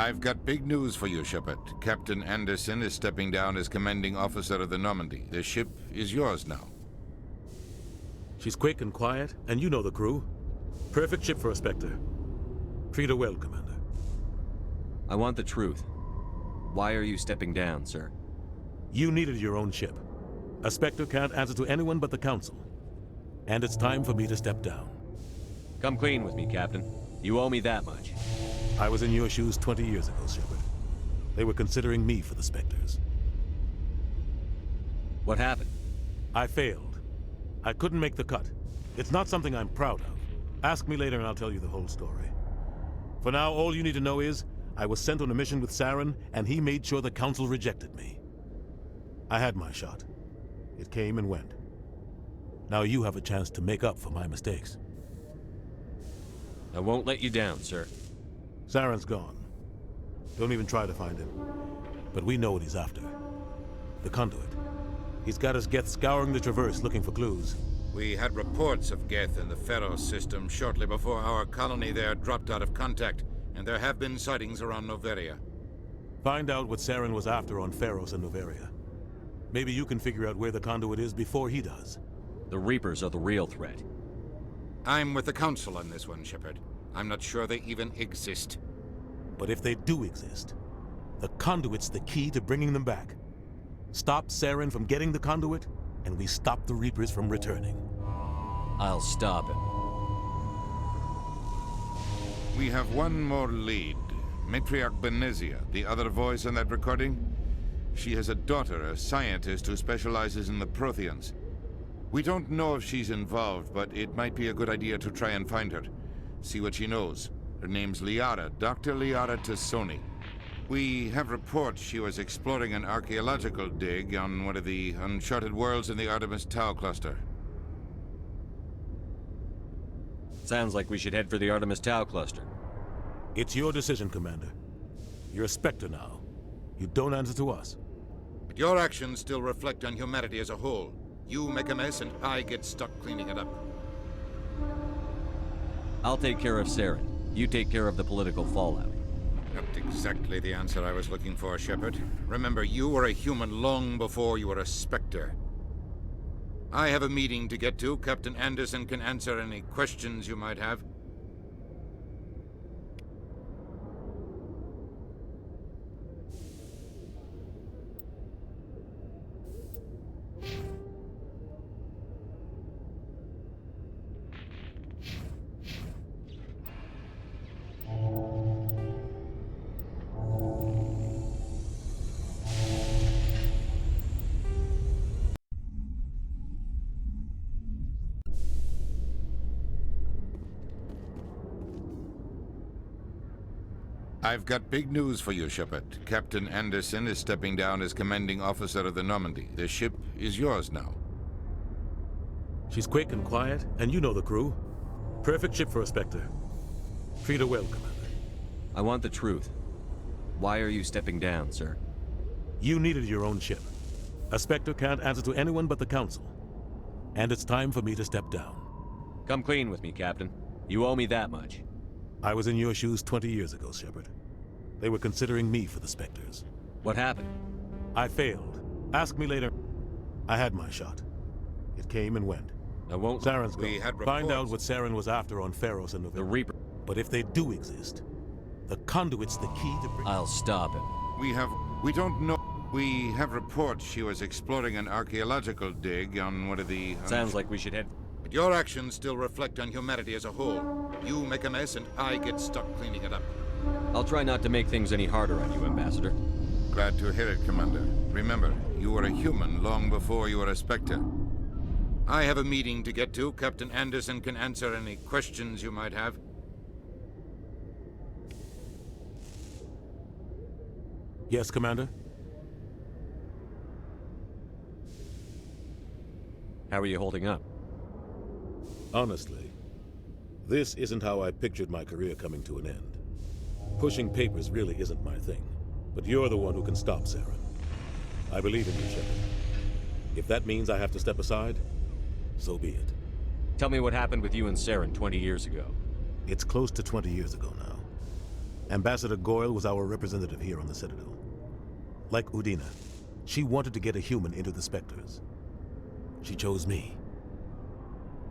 I've got big news for you, Shepard. Captain Anderson is stepping down as commanding officer of the Normandy. The ship is yours now. She's quick and quiet, and you know the crew. Perfect ship for a Spectre. Treat her well, Commander. I want the truth. Why are you stepping down, sir? You needed your own ship. A Spectre can't answer to anyone but the Council. And it's time for me to step down. Come clean with me, Captain. You owe me that much. I was in your shoes 20 years ago, Shepard. They were considering me for the Spectres. What happened? I failed. I couldn't make the cut. It's not something I'm proud of. Ask me later and I'll tell you the whole story. For now, all you need to know is, I was sent on a mission with Saren, and he made sure the Council rejected me. I had my shot. It came and went. Now you have a chance to make up for my mistakes. I won't let you down, sir. Saren's gone. Don't even try to find him. But we know what he's after. The Conduit. He's got us Geth scouring the Traverse looking for clues. We had reports of Geth in the Pharos system shortly before our colony there dropped out of contact, and there have been sightings around Noveria. Find out what Saren was after on Pharos and Noveria. Maybe you can figure out where the Conduit is before he does. The Reapers are the real threat. I'm with the Council on this one, Shepard. I'm not sure they even exist. But if they do exist, the Conduit's the key to bringing them back. Stop Saren from getting the Conduit, and we stop the Reapers from returning. I'll stop him. We have one more lead. Matriarch Benezia, the other voice in that recording. She has a daughter, a scientist who specializes in the Protheans. We don't know if she's involved, but it might be a good idea to try and find her. See what she knows. Her name's Liara, Dr. Liara Tassoni. We have reports she was exploring an archaeological dig on one of the uncharted worlds in the Artemis Tau cluster. Sounds like we should head for the Artemis Tau cluster. It's your decision, Commander. You're a Spectre now. You don't answer to us. But your actions still reflect on humanity as a whole. You make a mess and I get stuck cleaning it up. I'll take care of Saren. You take care of the political fallout. Not exactly the answer I was looking for, Shepard. Remember, you were a human long before you were a Spectre. I have a meeting to get to. Captain Anderson can answer any questions you might have. I've got big news for you, Shepard. Captain Anderson is stepping down as commanding officer of the Normandy. The ship is yours now. She's quick and quiet, and you know the crew. Perfect ship for a Spectre. Treat her well, Commander. I want the truth. Why are you stepping down, sir? You needed your own ship. A Spectre can't answer to anyone but the Council. And it's time for me to step down. Come clean with me, Captain. You owe me that much. I was in your shoes 20 years ago, Shepard. They were considering me for the Spectres. What happened? I failed. Ask me later. I had my shot. It came and went. I won't... Saren's We gone. had Find out reports. what Saren was after on Pharos and The Noveria. Reaper... But if they do exist, the Conduit's the key to bring... I'll stop him. We don't know. We have reports she was exploring an archaeological dig on one of the... Sounds like we should head... But your actions still reflect on humanity as a whole. You make a mess and I get stuck cleaning it up. I'll try not to make things any harder on you, Ambassador. Glad to hear it, Commander. Remember, you were a human long before you were a Spectre. I have a meeting to get to. Captain Anderson can answer any questions you might have. Yes, Commander? How are you holding up? Honestly, this isn't how I pictured my career coming to an end. Pushing papers really isn't my thing, but you're the one who can stop Saren. I believe in you, Shepard. If that means I have to step aside, so be it. Tell me what happened with you and Saren 20 years ago. It's close to 20 years ago now. Ambassador Goyle was our representative here on the Citadel. Like Udina, she wanted to get a human into the Spectres. She chose me.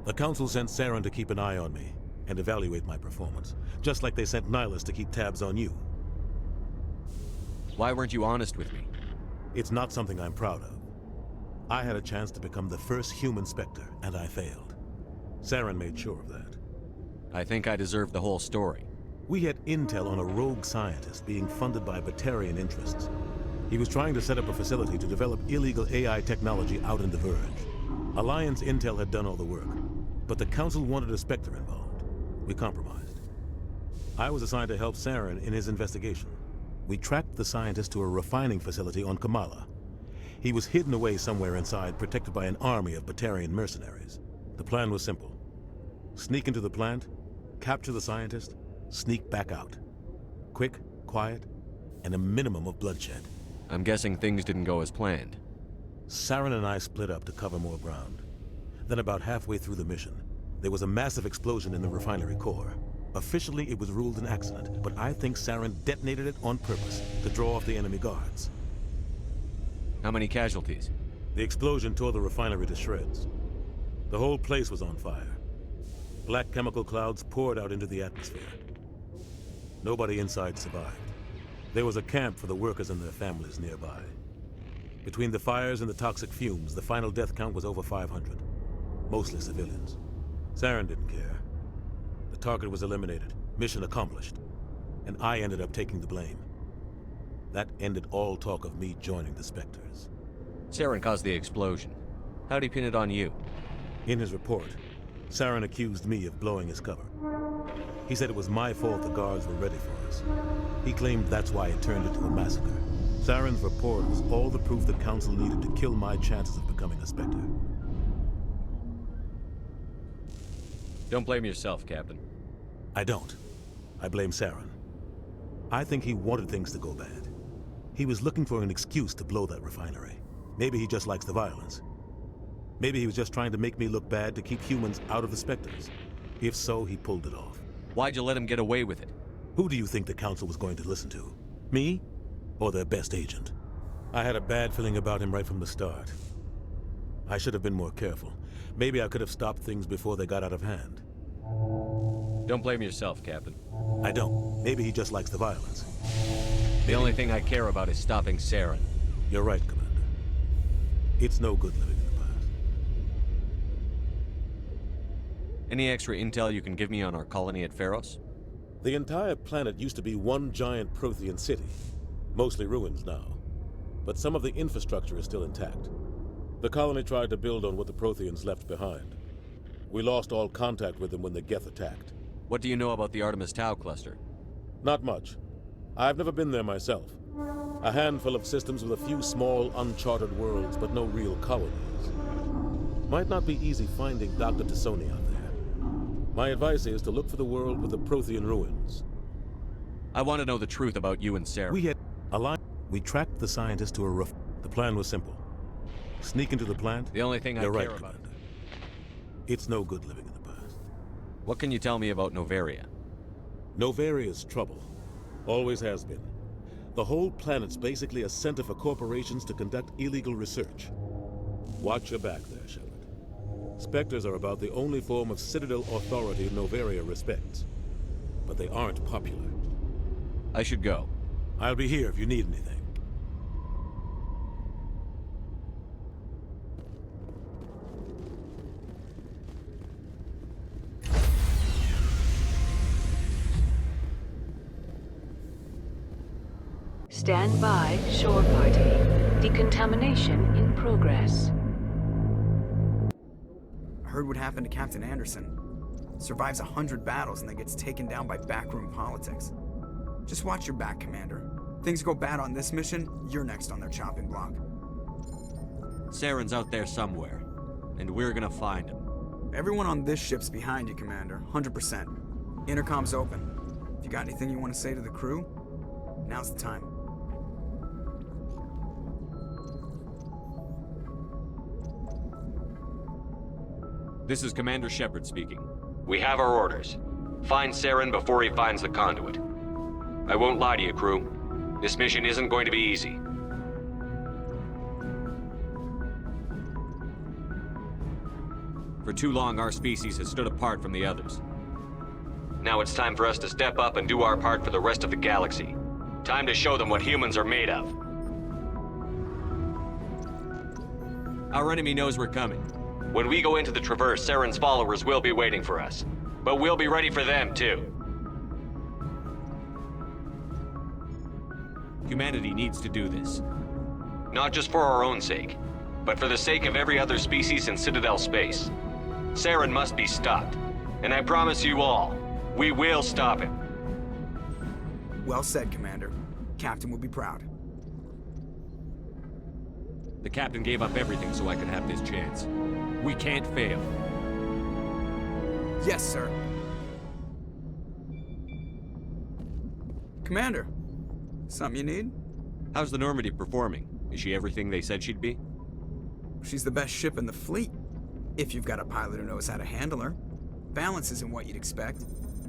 The Council sent Saren to keep an eye on me and evaluate my performance, just like they sent Nihilus to keep tabs on you. Why weren't you honest with me? It's not something I'm proud of. I had a chance to become the first human Spectre, and I failed. Saren made sure of that. I think I deserve the whole story. We had intel on a rogue scientist being funded by Batarian interests. He was trying to set up a facility to develop illegal AI technology out in the Verge. Alliance intel had done all the work, but the Council wanted a Spectre involved. We compromised. I was assigned to help Saren in his investigation. We tracked the scientist to a refining facility on Kamala. He was hidden away somewhere inside, protected by an army of Batarian mercenaries. The plan was simple. Sneak into the plant, capture the scientist, sneak back out. Quick, quiet, and a minimum of bloodshed. I'm guessing things didn't go as planned. Saren and I split up to cover more ground. Then about halfway through the mission, there was a massive explosion in the refinery core. Officially, it was ruled an accident, but I think Saren detonated it on purpose to draw off the enemy guards. How many casualties? The explosion tore the refinery to shreds. The whole place was on fire. Black chemical clouds poured out into the atmosphere. Nobody inside survived. There was a camp for the workers and their families nearby. Between the fires and the toxic fumes, the final death count was over 500. Mostly civilians. Saren didn't care. The target was eliminated, mission accomplished. And I ended up taking the blame. That ended all talk of me joining the Spectres. Saren caused the explosion. How'd he pin it on you? In his report, Saren accused me of blowing his cover. He said it was my fault the guards were ready for us. He claimed that's why it turned into a massacre. Saren's report was all the proof the Council needed to kill my chances of becoming a Spectre. Don't blame yourself, Captain. I don't. I blame Saren. I think he wanted things to go bad. He was looking for an excuse to blow that refinery. Maybe he just likes the violence. Maybe he was just trying to make me look bad to keep humans out of the Spectres. If so, he pulled it off. Why'd you let him get away with it? Who do you think the Council was going to listen to? Me? Or their best agent? I had a bad feeling about him right from the start. I should have been more careful. Maybe I could have stopped things before they got out of hand. Don't blame yourself, Captain. I don't. Maybe he just likes the violence. The only thing I care about is stopping Saren. You're right, Commander. It's no good living in the past. Any extra intel you can give me on our colony at Feros? The entire planet used to be one giant Prothean city. Mostly ruins now. But some of the infrastructure is still intact. The colony tried to build on what the Protheans left behind. We lost all contact with them when the Geth attacked. What do you know about the Artemis Tau cluster? Not much. I've never been there myself. A handful of systems with a few small, uncharted worlds, but no real colonies. Might not be easy finding Dr. T'Soni out there. My advice is to look for the world with the Prothean ruins. I want to know the truth about you and Saren. We tracked the scientist to a roof. The plan was simple. Sneak into the plant. The only thing I You're care right, about. Commander. It's no good living in the past. What can you tell me about Noveria? Novaria's trouble. Always has been. The whole planet's basically a center for corporations to conduct illegal research. Watch your back there, Shepard. Spectres are about the only form of Citadel authority Noveria respects. But they aren't popular. I should go. I'll be here if you need anything. Stand by, shore party. Decontamination in progress. I heard what happened to Captain Anderson. Survives 100 battles and then gets taken down by backroom politics. Just watch your back, Commander. Things go bad on this mission, you're next on their chopping block. Saren's out there somewhere, and we're gonna find him. Everyone on this ship's behind you, Commander. 100%. Intercom's open. If you got anything you want to say to the crew, now's the time. This is Commander Shepard speaking. We have our orders. Find Saren before he finds the conduit. I won't lie to you, crew. This mission isn't going to be easy. For too long, our species has stood apart from the others. Now it's time for us to step up and do our part for the rest of the galaxy. Time to show them what humans are made of. Our enemy knows we're coming. When we go into the Traverse, Saren's followers will be waiting for us. But we'll be ready for them, too. Humanity needs to do this. Not just for our own sake, but for the sake of every other species in Citadel space. Saren must be stopped. And I promise you all, we will stop him. Well said, Commander. Captain will be proud. The captain gave up everything so I could have this chance. We can't fail. Yes, sir. Commander, something you need? How's the Normandy performing? Is she everything they said she'd be? She's the best ship in the fleet. If you've got a pilot who knows how to handle her. Balance isn't what you'd expect.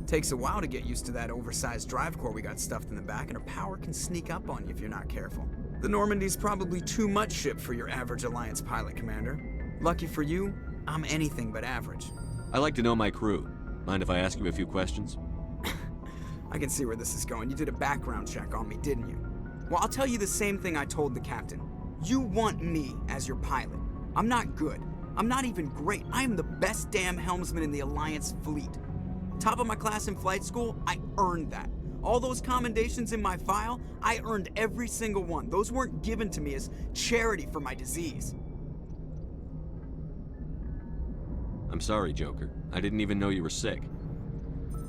Takes a while to get used to that oversized drive core we got stuffed in the back, and her power can sneak up on you if you're not careful. The Normandy's probably too much ship for your average Alliance pilot, Commander. Lucky for you, I'm anything but average. I like to know my crew. Mind if I ask you a few questions? I can see where this is going. You did a background check on me, didn't you? Well, I'll tell you the same thing I told the captain. You want me as your pilot. I'm not good. I'm not even great. I am the best damn helmsman in the Alliance fleet. Top of my class in flight school, I earned that. All those commendations in my file, I earned every single one. Those weren't given to me as charity for my disease. I'm sorry, Joker. I didn't even know you were sick.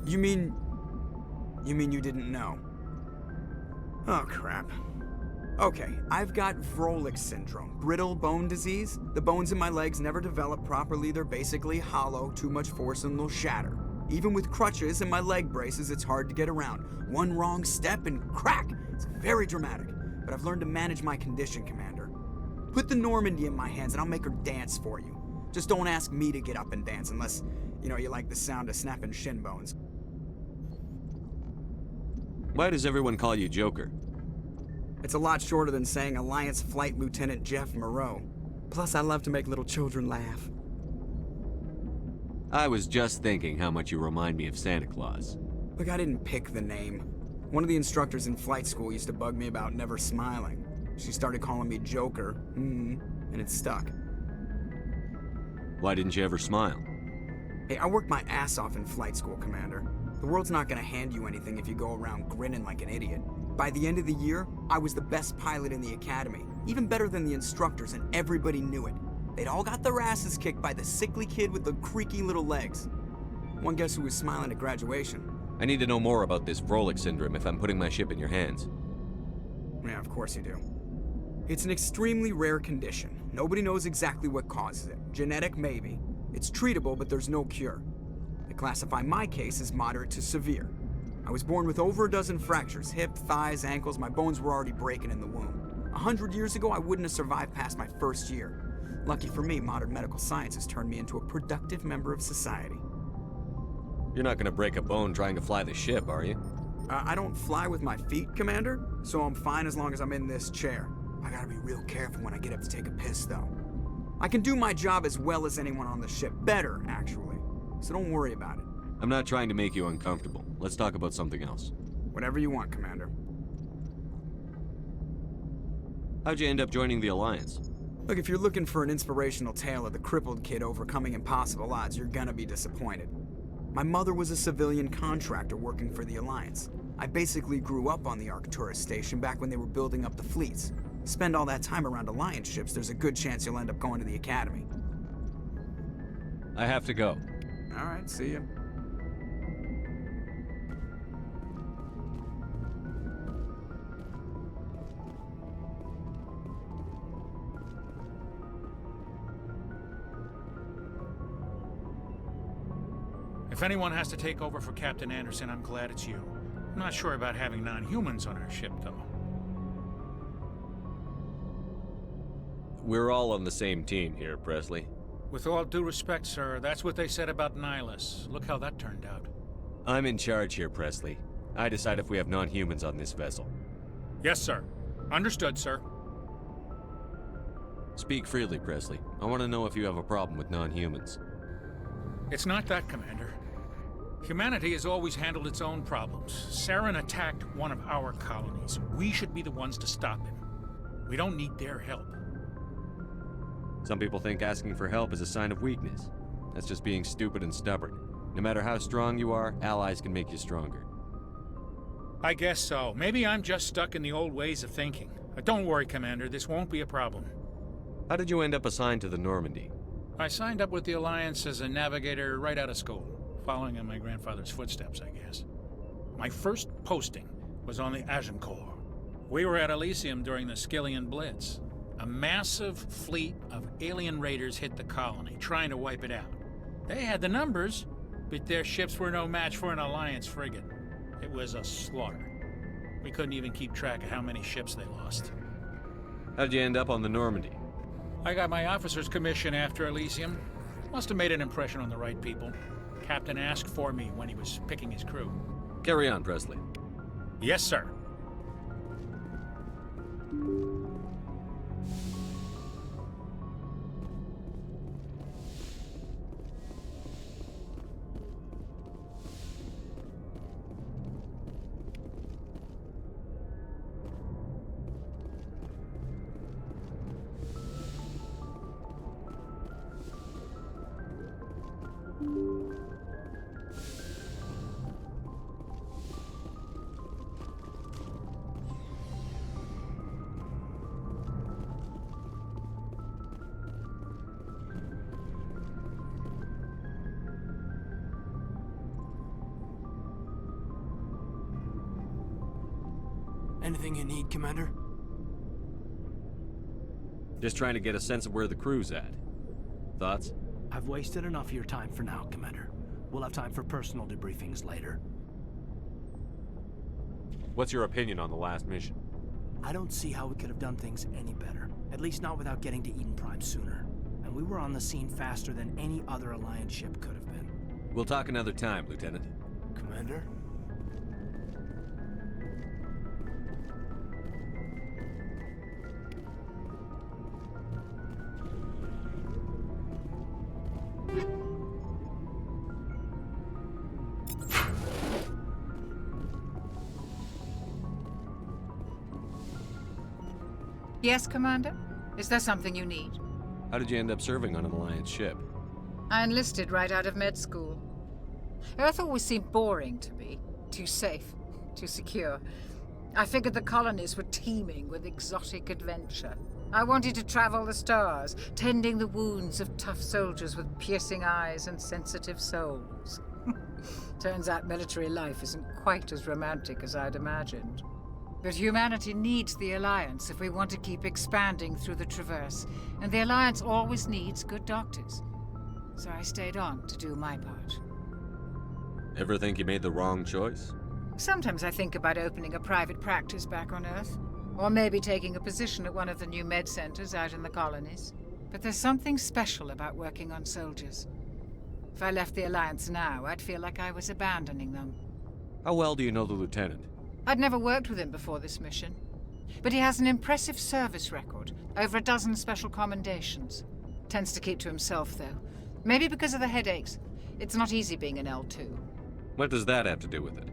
You mean you didn't know? Oh, crap. Okay, I've got Vrolik syndrome, brittle bone disease. The bones in my legs never develop properly. They're basically hollow, too much force and they'll shatter. Even with crutches and my leg braces, it's hard to get around. One wrong step and crack! It's very dramatic, but I've learned to manage my condition, Commander. Put the Normandy in my hands and I'll make her dance for you. Just don't ask me to get up and dance unless, you like the sound of snapping shin bones. Why does everyone call you Joker? It's a lot shorter than saying Alliance Flight Lieutenant Jeff Moreau. Plus, I love to make little children laugh. I was just thinking how much you remind me of Santa Claus. Look, I didn't pick the name. One of the instructors in flight school used to bug me about never smiling. She started calling me Joker, and it stuck. Why didn't you ever smile? Hey, I worked my ass off in flight school, Commander. The world's not gonna hand you anything if you go around grinning like an idiot. By the end of the year, I was the best pilot in the academy, even better than the instructors, and everybody knew it. They'd all got their asses kicked by the sickly kid with the creaky little legs. One guess who was smiling at graduation? I need to know more about this Vrolik syndrome if I'm putting my ship in your hands. Yeah, of course you do. It's an extremely rare condition. Nobody knows exactly what causes it. Genetic, maybe. It's treatable, but there's no cure. They classify my case as moderate to severe. I was born with over a dozen fractures, hip, thighs, ankles. My bones were already breaking in the womb. 100 years ago, I wouldn't have survived past my first year. Lucky for me, modern medical science has turned me into a productive member of society. You're not gonna break a bone trying to fly the ship, are you? I don't fly with my feet, Commander, so I'm fine as long as I'm in this chair. I gotta be real careful when I get up to take a piss, though. I can do my job as well as anyone on the ship. Better, actually. So don't worry about it. I'm not trying to make you uncomfortable. Let's talk about something else. Whatever you want, Commander. How'd you end up joining the Alliance? Look, if you're looking for an inspirational tale of the crippled kid overcoming impossible odds, you're gonna be disappointed. My mother was a civilian contractor working for the Alliance. I basically grew up on the Arcturus station back when they were building up the fleets. Spend all that time around Alliance ships, there's a good chance you'll end up going to the Academy. I have to go. All right, see ya. If anyone has to take over for Captain Anderson, I'm glad it's you. I'm not sure about having non-humans on our ship, though. We're all on the same team here, Presley. With all due respect, sir, that's what they said about Nihilus. Look how that turned out. I'm in charge here, Presley. I decide if we have non-humans on this vessel. Yes, sir. Understood, sir. Speak freely, Presley. I want to know if you have a problem with non-humans. It's not that, Commander. Humanity has always handled its own problems. Saren attacked one of our colonies. We should be the ones to stop him. We don't need their help. Some people think asking for help is a sign of weakness. That's just being stupid and stubborn. No matter how strong you are, allies can make you stronger. I guess so. Maybe I'm just stuck in the old ways of thinking. Don't worry, Commander. This won't be a problem. How did you end up assigned to the Normandy? I signed up with the Alliance as a navigator right out of school, following in my grandfather's footsteps, I guess. My first posting was on the Agincourt. We were at Elysium during the Skillian Blitz. A massive fleet of alien raiders hit the colony, trying to wipe it out. They had the numbers, but their ships were no match for an Alliance frigate. It was a slaughter. We couldn't even keep track of how many ships they lost. How'd you end up on the Normandy? I got my officer's commission after Elysium. Must have made an impression on the right people. Captain asked for me when he was picking his crew. Carry on, Presley. Yes, sir. Anything you need, Commander? Just trying to get a sense of where the crew's at. Thoughts? I've wasted enough of your time for now, Commander. We'll have time for personal debriefings later. What's your opinion on the last mission? I don't see how we could have done things any better. At least not without getting to Eden Prime sooner. And we were on the scene faster than any other Alliance ship could have been. We'll talk another time, Lieutenant. Commander? Yes, Commander? Is there something you need? How did you end up serving on an Alliance ship? I enlisted right out of med school. Earth always seemed boring to me. Too safe, too secure. I figured the colonies were teeming with exotic adventure. I wanted to travel the stars, tending the wounds of tough soldiers with piercing eyes and sensitive souls. Turns out military life isn't quite as romantic as I'd imagined. But humanity needs the Alliance if we want to keep expanding through the Traverse, and the Alliance always needs good doctors. So I stayed on to do my part. Ever think you made the wrong choice? Sometimes I think about opening a private practice back on Earth, or maybe taking a position at one of the new med centers out in the colonies. But there's something special about working on soldiers. If I left the Alliance now, I'd feel like I was abandoning them. How well do you know the Lieutenant? I'd never worked with him before this mission. But he has an impressive service record, over a dozen special commendations. Tends to keep to himself, though. Maybe because of the headaches. It's not easy being an L2. What does that have to do with it?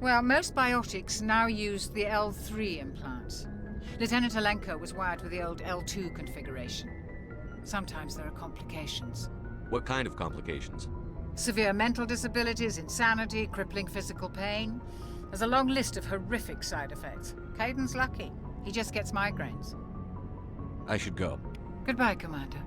Well, most biotics now use the L3 implants. Lieutenant Alenko was wired with the old L2 configuration. Sometimes there are complications. What kind of complications? Severe mental disabilities, insanity, crippling physical pain. There's a long list of horrific side effects. Caden's lucky. He just gets migraines. I should go. Goodbye, Commander.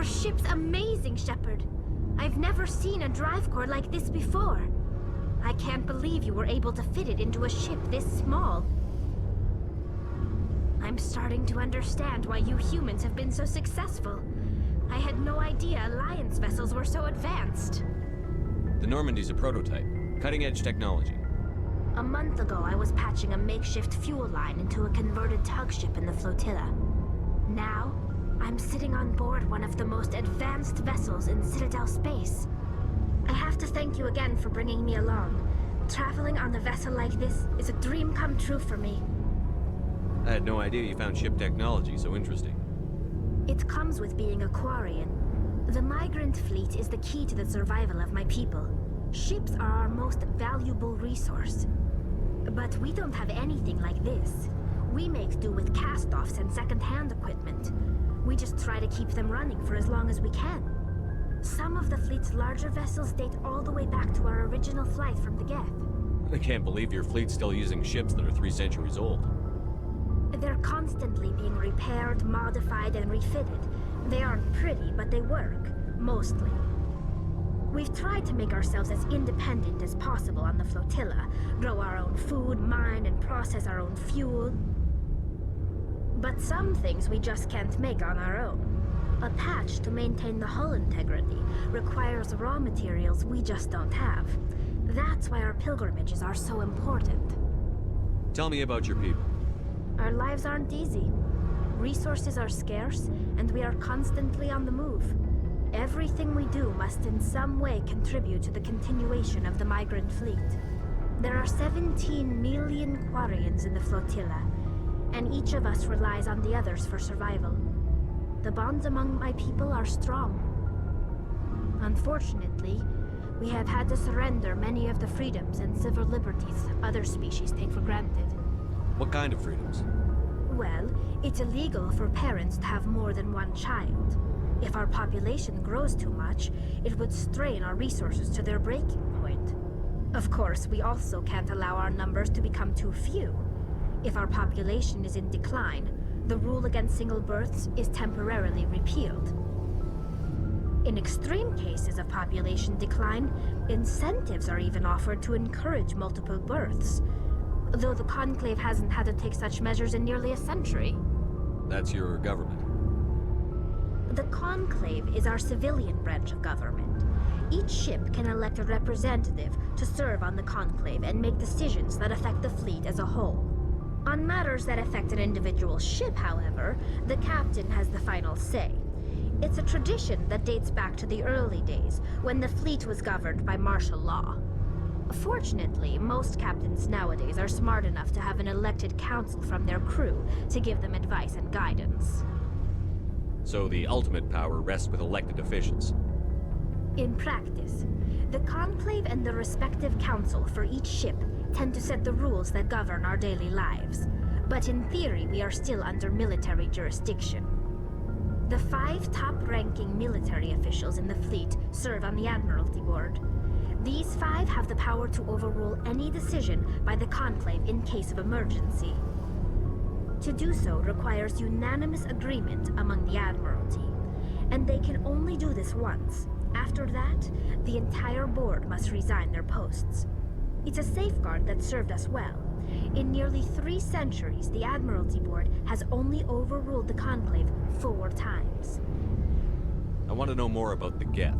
ship's amazing, Shepard. I've never seen a drive core like this before. I can't believe you were able to fit it into a ship this small. I'm starting to understand why you humans have been so successful. I had no idea Alliance vessels were so advanced. The Normandy's a prototype. Cutting-edge technology. A month ago, I was patching a makeshift fuel line into a converted tug ship in the flotilla. Now, I'm sitting on board one of the most advanced vessels in Citadel space. I have to thank you again for bringing me along. Traveling on a vessel like this is a dream come true for me. I had no idea you found ship technology so interesting. It comes with being a Quarian. The migrant fleet is the key to the survival of my people. Ships are our most valuable resource. But we don't have anything like this. We make do with cast-offs and second-hand equipment. We just try to keep them running for as long as we can. Some of the fleet's larger vessels date all the way back to our original flight from the Geth. I can't believe your fleet's still using ships that are 3 centuries old. They're constantly being repaired, modified, and refitted. They aren't pretty, but they work. Mostly. We've tried to make ourselves as independent as possible on the flotilla, grow our own food, mine and process our own fuel. But some things we just can't make on our own. A patch to maintain the hull integrity requires raw materials we just don't have. That's why our pilgrimages are so important. Tell me about your people. Our lives aren't easy. Resources are scarce, and we are constantly on the move. Everything we do must in some way contribute to the continuation of the migrant fleet. There are 17 million Quarians in the flotilla, and each of us relies on the others for survival. The bonds among my people are strong. Unfortunately, we have had to surrender many of the freedoms and civil liberties other species take for granted. What kind of freedoms? Well, it's illegal for parents to have more than one child. If our population grows too much, it would strain our resources to their breaking point. Of course, we also can't allow our numbers to become too few. If our population is in decline, the rule against single births is temporarily repealed. In extreme cases of population decline, incentives are even offered to encourage multiple births, though the Conclave hasn't had to take such measures in nearly a century. That's your government. The Conclave is our civilian branch of government. Each ship can elect a representative to serve on the Conclave and make decisions that affect the fleet as a whole. On matters that affect an individual ship, however, the captain has the final say. It's a tradition that dates back to the early days, when the fleet was governed by martial law. Fortunately, most captains nowadays are smart enough to have an elected council from their crew to give them advice and guidance. So the ultimate power rests with elected officials. In practice, the Conclave and the respective council for each ship tend to set the rules that govern our daily lives. But in theory, we are still under military jurisdiction. The 5 top-ranking military officials in the fleet serve on the Admiralty Board. These 5 have the power to overrule any decision by the Conclave in case of emergency. To do so requires unanimous agreement among the Admiralty, and they can only do this once. After that, the entire board must resign their posts. It's a safeguard that served us well. In nearly 3 centuries, the Admiralty Board has only overruled the Conclave 4 times. I want to know more about the Geth.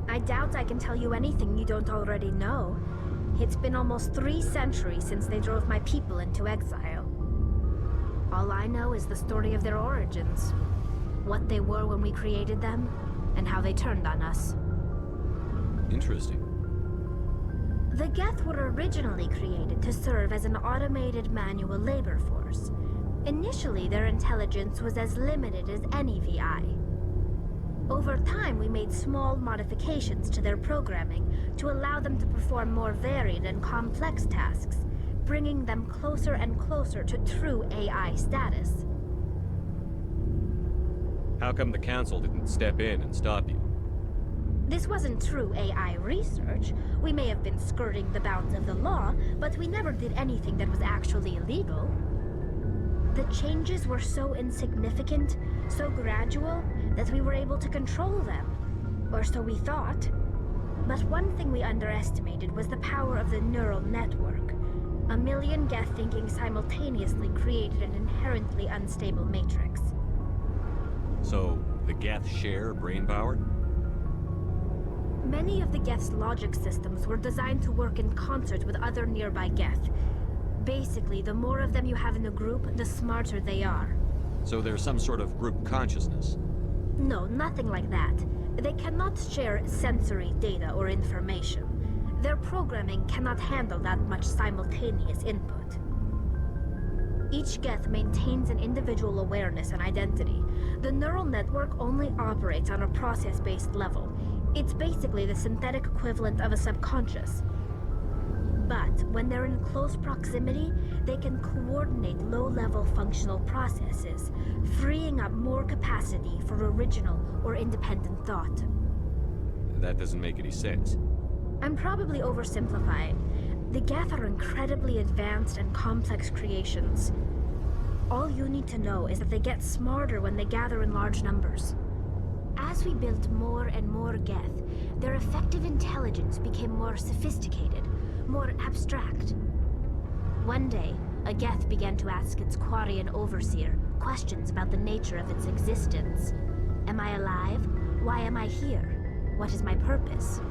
I doubt I can tell you anything you don't already know. It's been almost 3 centuries since they drove my people into exile. All I know is the story of their origins. What they were when we created them, and how they turned on us. Interesting. The Geth were originally created to serve as an automated manual labor force. Initially, their intelligence was as limited as any VI. Over time, we made small modifications to their programming to allow them to perform more varied and complex tasks, bringing them closer and closer to true AI status. How come the Council didn't step in and stop you? This wasn't true AI research. We may have been skirting the bounds of the law, but we never did anything that was actually illegal. The changes were so insignificant, so gradual, that we were able to control them. Or so we thought. But one thing we underestimated was the power of the neural network. A million Geth thinking simultaneously created an inherently unstable matrix. So, the Geth share brain power? Many of the Geth's logic systems were designed to work in concert with other nearby Geth. Basically, the more of them you have in a group, the smarter they are. So there's some sort of group consciousness? No, nothing like that. They cannot share sensory data or information. Their programming cannot handle that much simultaneous input. Each Geth maintains an individual awareness and identity. The neural network only operates on a process-based level. It's basically the synthetic equivalent of a subconscious. But when they're in close proximity, they can coordinate low-level functional processes, freeing up more capacity for original or independent thought. That doesn't make any sense. I'm probably oversimplifying. The Geth are incredibly advanced and complex creations. All you need to know is that they get smarter when they gather in large numbers. As we built more and more Geth, their effective intelligence became more sophisticated, more abstract. One day, a Geth began to ask its Quarian overseer questions about the nature of its existence. Am I alive? Why am I here? What is my purpose?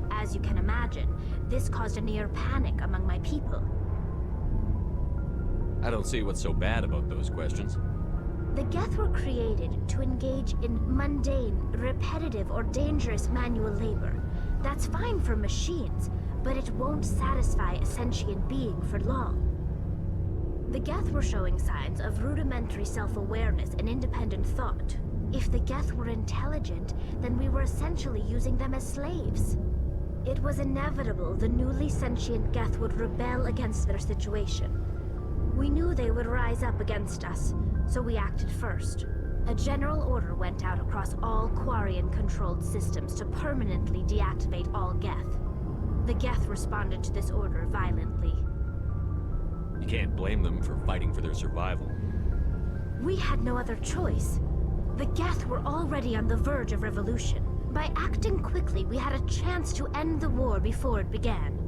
As you can imagine, this caused a near panic among my people. I don't see what's so bad about those questions. The Geth were created to engage in mundane, repetitive, or dangerous manual labor. That's fine for machines, but it won't satisfy a sentient being for long. The Geth were showing signs of rudimentary self-awareness and independent thought. If the Geth were intelligent, then we were essentially using them as slaves. It was inevitable the newly sentient Geth would rebel against their situation. We knew they would rise up against us, so we acted first. A general order went out across all Quarian-controlled systems to permanently deactivate all Geth. The Geth responded to this order violently. You can't blame them for fighting for their survival. We had no other choice. The Geth were already on the verge of revolution. By acting quickly, we had a chance to end the war before it began.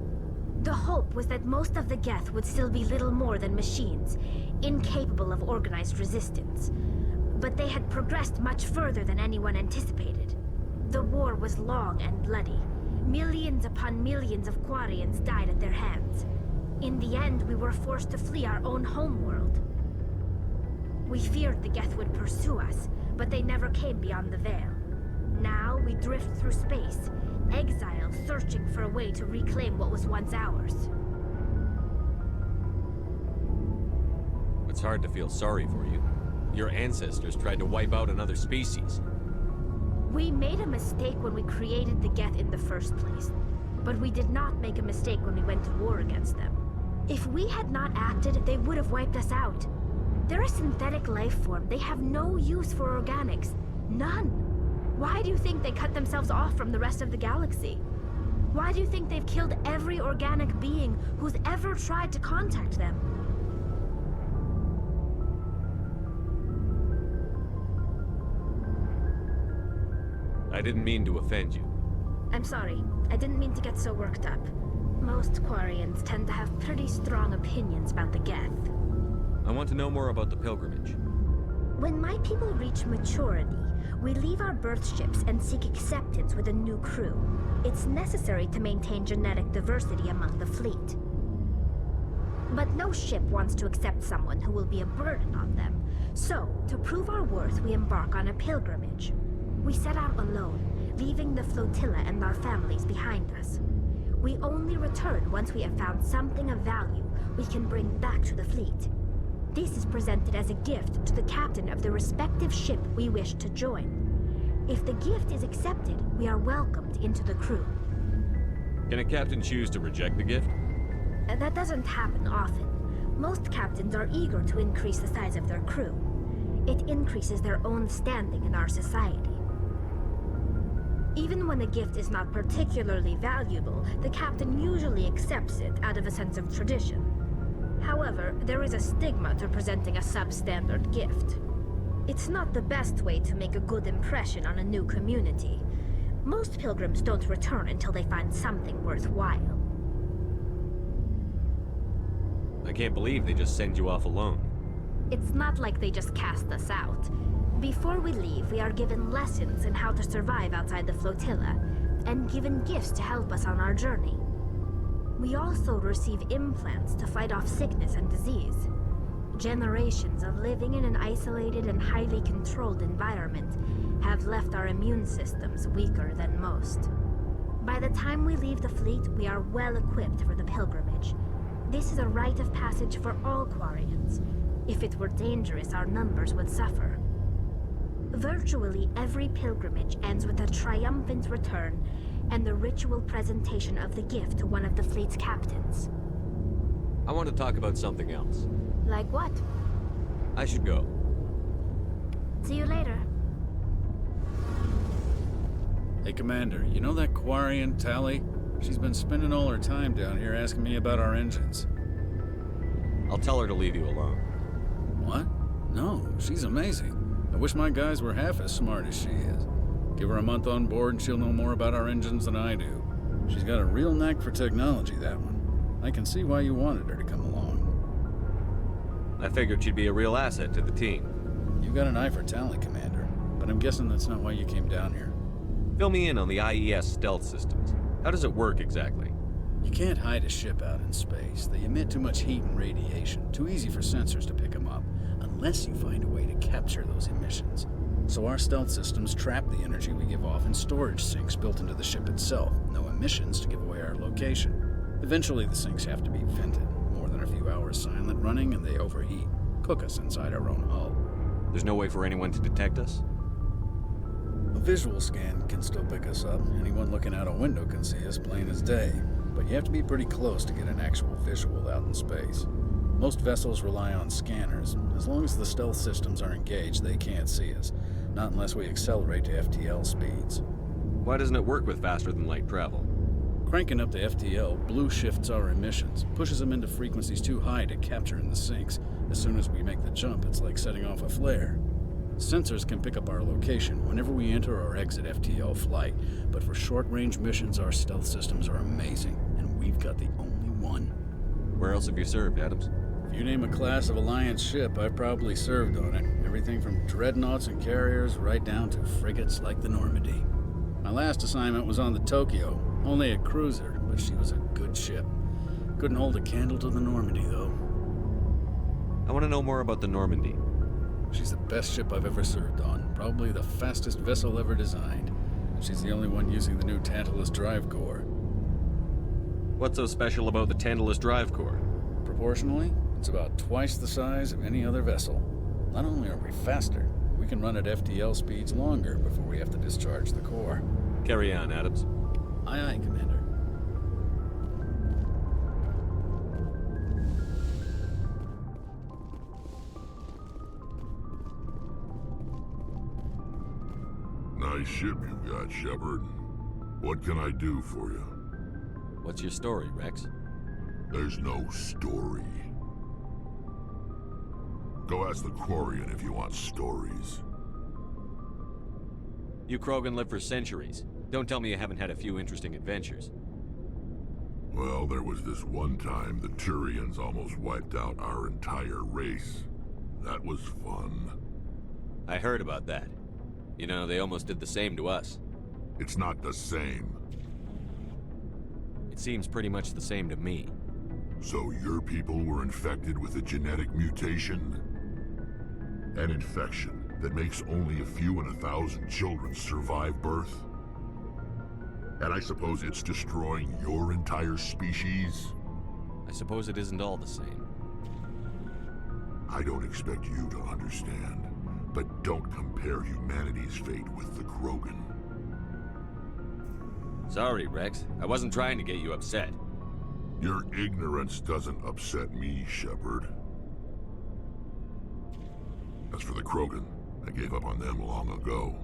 The hope was that most of the Geth would still be little more than machines, incapable of organized resistance. But they had progressed much further than anyone anticipated. The war was long and bloody. Millions upon millions of Quarians died at their hands. In the end, we were forced to flee our own homeworld. We feared the Geth would pursue us, but they never came beyond the Veil. Now we drift through space, exiled, searching for a way to reclaim what was once ours. It's hard to feel sorry for you. Your ancestors tried to wipe out another species. We made a mistake when we created the Geth in the first place, but we did not make a mistake when we went to war against them. If we had not acted, they would have wiped us out. They're a synthetic life form. They have no use for organics. None. Why do you think they cut themselves off from the rest of the galaxy? Why do you think they've killed every organic being who's ever tried to contact them? I didn't mean to offend you. I'm sorry. I didn't mean to get so worked up. Most Quarians tend to have pretty strong opinions about the Geth. I want to know more about the pilgrimage. When my people reach maturity, we leave our birth ships and seek acceptance with a new crew. It's necessary to maintain genetic diversity among the fleet. But no ship wants to accept someone who will be a burden on them. So, to prove our worth, we embark on a pilgrimage. We set out alone, leaving the flotilla and our families behind us. We only return once we have found something of value we can bring back to the fleet. This is presented as a gift to the captain of the respective ship we wish to join. If the gift is accepted, we are welcomed into the crew. Can a captain choose to reject the gift? That doesn't happen often. Most captains are eager to increase the size of their crew. It increases their own standing in our society. Even when a gift is not particularly valuable, the captain usually accepts it out of a sense of tradition. However, there is a stigma to presenting a substandard gift. It's not the best way to make a good impression on a new community. Most pilgrims don't return until they find something worthwhile. I can't believe they just send you off alone. It's not like they just cast us out. Before we leave, we are given lessons in how to survive outside the flotilla, and given gifts to help us on our journey. We also receive implants to fight off sickness and disease. Generations of living in an isolated and highly controlled environment have left our immune systems weaker than most. By the time we leave the fleet, we are well equipped for the pilgrimage. This is a rite of passage for all Quarians. If it were dangerous, our numbers would suffer. Virtually every pilgrimage ends with a triumphant return and the ritual presentation of the gift to one of the fleet's captains. I want to talk about something else. Like what? I should go. See you later. Hey, Commander, you know that Quarian, Tali? She's been spending all her time down here asking me about our engines. I'll tell her to leave you alone. What? No, she's amazing. I wish my guys were half as smart as she is. Give her a month on board and she'll know more about our engines than I do. She's got a real knack for technology, that one. I can see why you wanted her to come along. I figured she'd be a real asset to the team. You got an eye for talent, Commander, but I'm guessing that's not why you came down here. Fill me in on the IES stealth systems. How does it work exactly? You can't hide a ship out in space. They emit too much heat and radiation, too easy for sensors to pick them up, unless you find a way to capture those emissions. So our stealth systems trap the energy we give off in storage sinks built into the ship itself. No emissions to give away our location. Eventually the sinks have to be vented. More than a few hours silent running and they overheat. Cook us inside our own hull. There's no way for anyone to detect us? A visual scan can still pick us up. Anyone looking out a window can see us plain as day. But you have to be pretty close to get an actual visual out in space. Most vessels rely on scanners. As long as the stealth systems are engaged, they can't see us. Not unless we accelerate to FTL speeds. Why doesn't it work with faster-than-light travel? Cranking up to FTL blue shifts our emissions, pushes them into frequencies too high to capture in the sinks. As soon as we make the jump, it's like setting off a flare. Sensors can pick up our location whenever we enter or exit FTL flight, but for short-range missions, our stealth systems are amazing, and we've got the only one. Where else have you served, Adams? If you name a class of Alliance ship, I've probably served on it. Everything from dreadnoughts and carriers right down to frigates like the Normandy. My last assignment was on the Tokyo, only a cruiser, but she was a good ship. Couldn't hold a candle to the Normandy, though. I want to know more about the Normandy. She's the best ship I've ever served on, probably the fastest vessel ever designed. She's the only one using the new Tantalus drive core. What's so special about the Tantalus drive core? Proportionally, it's about twice the size of any other vessel. Not only are we faster, we can run at FTL speeds longer before we have to discharge the core. Carry on, Adams. Aye, aye, Commander. Nice ship you got, Shepard. What can I do for you? What's your story, Rex? There's no story. Go ask the Quarian if you want stories. You Krogan lived for centuries. Don't tell me you haven't had a few interesting adventures. Well, there was this one time the Turians almost wiped out our entire race. That was fun. I heard about that. You know, they almost did the same to us. It's not the same. It seems pretty much the same to me. So your people were infected with a genetic mutation? An infection that makes only a few in 1,000 children survive birth? And I suppose it's destroying your entire species? I suppose it isn't all the same. I don't expect you to understand, but don't compare humanity's fate with the Krogan. Sorry, Rex. I wasn't trying to get you upset. Your ignorance doesn't upset me, Shepard. As for the Krogan, I gave up on them long ago.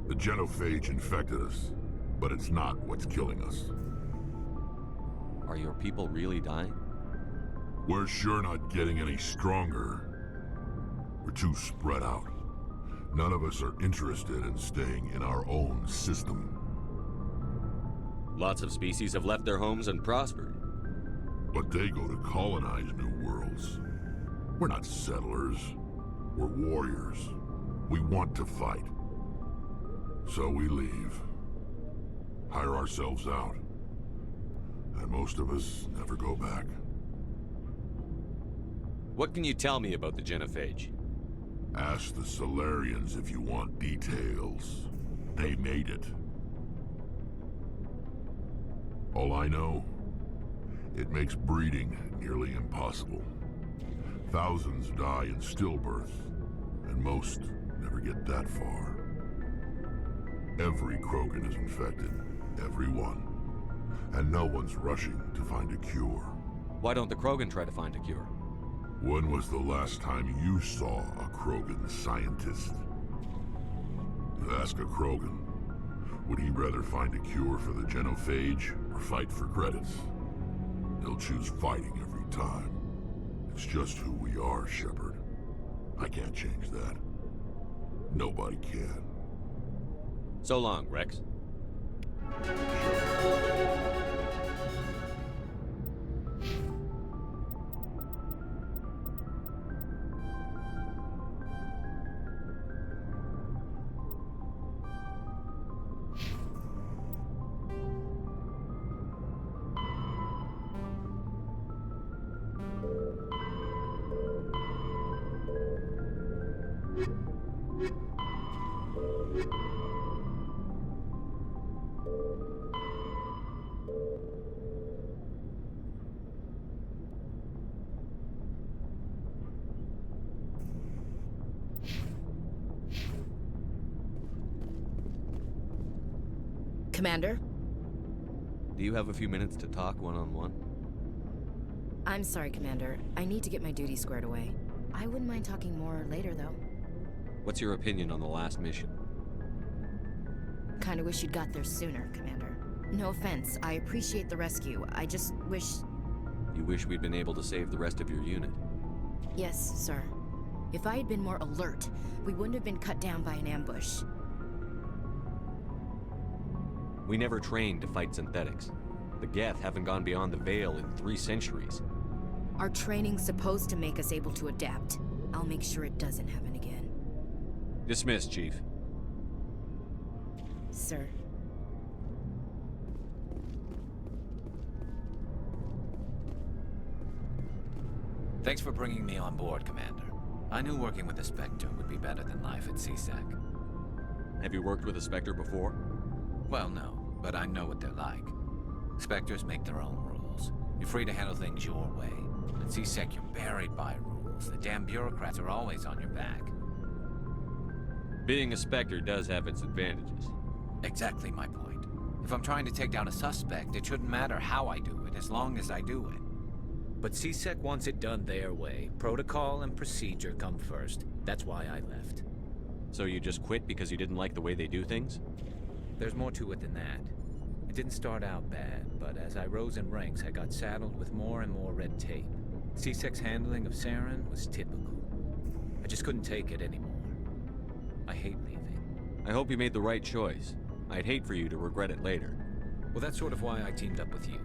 The genophage infected us, but it's not what's killing us. Are your people really dying? We're sure not getting any stronger. We're too spread out. None of us are interested in staying in our own system. Lots of species have left their homes and prospered. But they go to colonize new worlds. We're not settlers. We're warriors. We want to fight. So we leave. Hire ourselves out. And most of us never go back. What can you tell me about the Genophage? Ask the Solarians if you want details. They made it. All I know, it makes breeding nearly impossible. Thousands die in stillbirth, and most never get that far. Every Krogan is infected. Every one. And no one's rushing to find a cure. Why don't the Krogan try to find a cure? When was the last time you saw a Krogan scientist? Ask a Krogan. Would he rather find a cure for the Genophage or fight for credits? He'll choose fighting every time. It's just who we are, Shepard. I can't change that. Nobody can. So long, Rex. Commander? Do you have a few minutes to talk one-on-one? I'm sorry, Commander. I need to get my duty squared away. I wouldn't mind talking more later, though. What's your opinion on the last mission? Kinda wish you'd got there sooner, Commander. No offense, I appreciate the rescue. I just wish... You wish we'd been able to save the rest of your unit? Yes, sir. If I had been more alert, we wouldn't have been cut down by an ambush. We never trained to fight synthetics. The Geth haven't gone beyond the Veil in 3 centuries. Our training's supposed to make us able to adapt. I'll make sure it doesn't happen again. Dismissed, Chief. Sir. Thanks for bringing me on board, Commander. I knew working with the Spectre would be better than life at CSEC. Have you worked with a Spectre before? Well, no, but I know what they're like. Spectres make their own rules. You're free to handle things your way. At CSEC, you're buried by rules. The damn bureaucrats are always on your back. Being a Spectre does have its advantages. Exactly my point. If I'm trying to take down a suspect, it shouldn't matter how I do it, as long as I do it. But CSEC wants it done their way. Protocol and procedure come first. That's why I left. So you just quit because you didn't like the way they do things? There's more to it than that. It didn't start out bad, but as I rose in ranks, I got saddled with more and more red tape. CSEC's handling of Saren was typical. I just couldn't take it anymore. I hate leaving. I hope you made the right choice. I'd hate for you to regret it later. Well, that's sort of why I teamed up with you.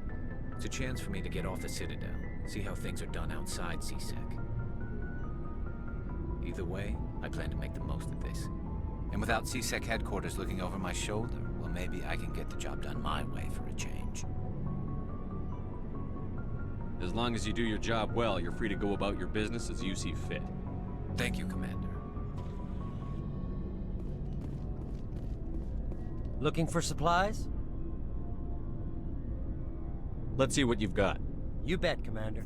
It's a chance for me to get off the Citadel, see how things are done outside CSEC. Either way, I plan to make the most of this. And without CSEC headquarters looking over my shoulder, well, maybe I can get the job done my way for a change. As long as you do your job well, you're free to go about your business as you see fit. Thank you, Commander. Looking for supplies? Let's see what you've got. You bet, Commander.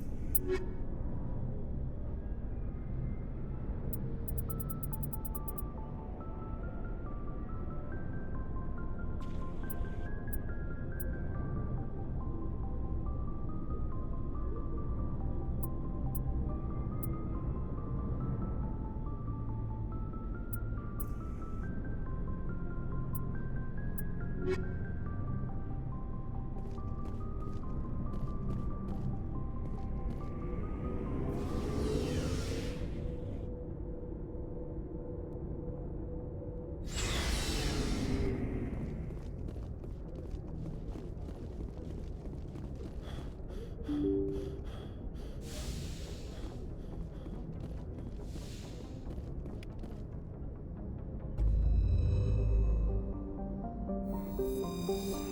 you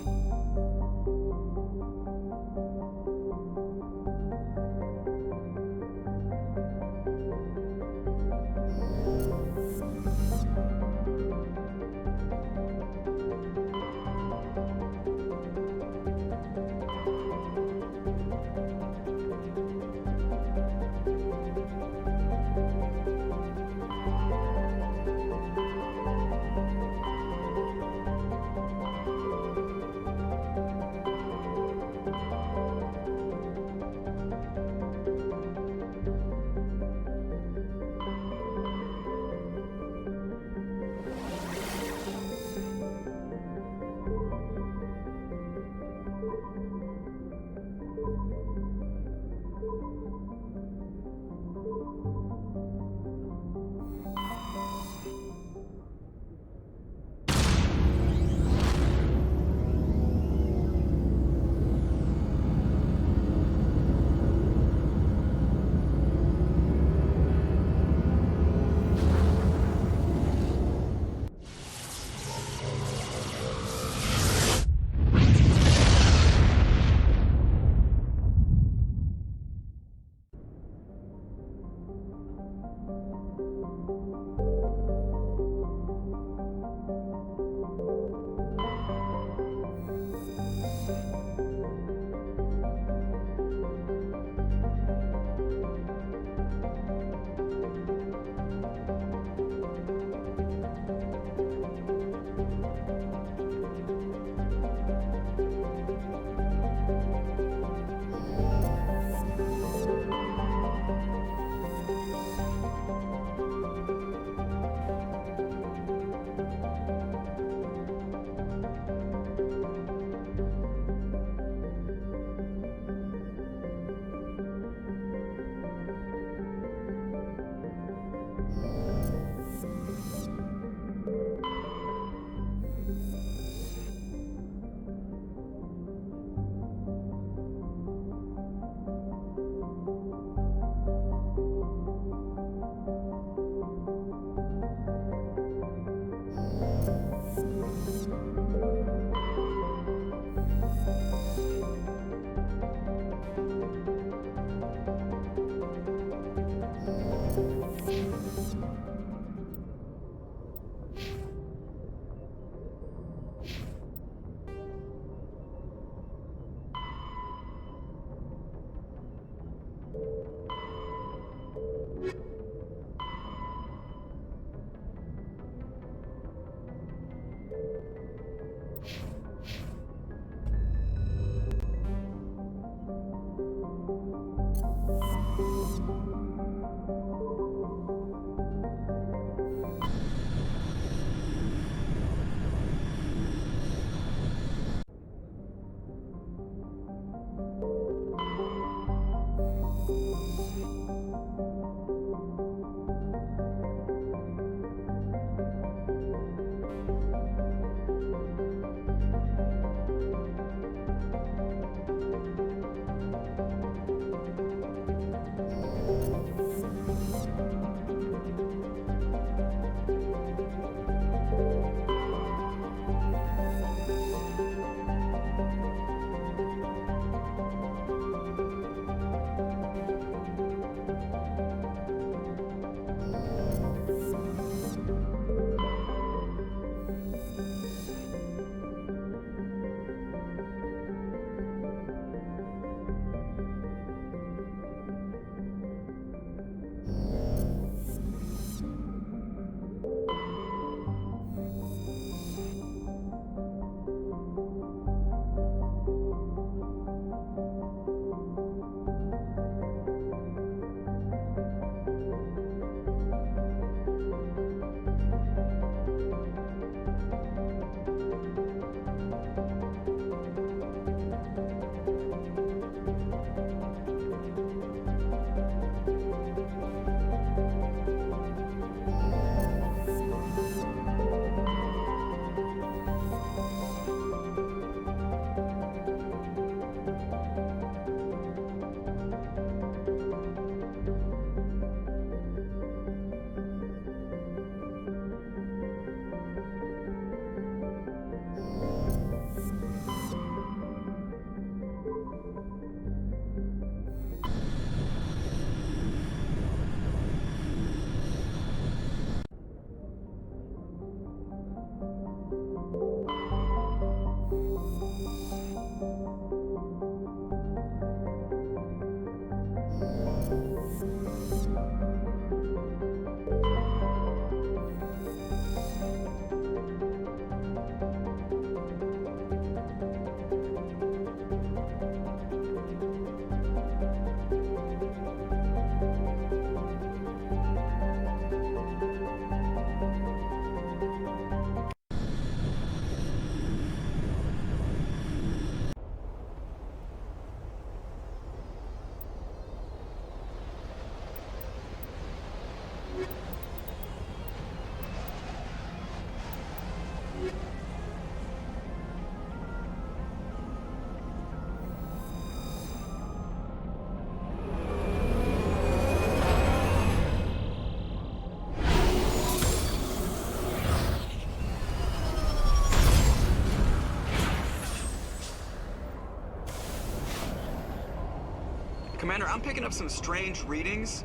Commander, I'm picking up some strange readings.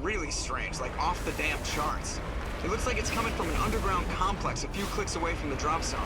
Really strange, like off the damn charts. It looks like it's coming from an underground complex a few clicks away from the drop zone.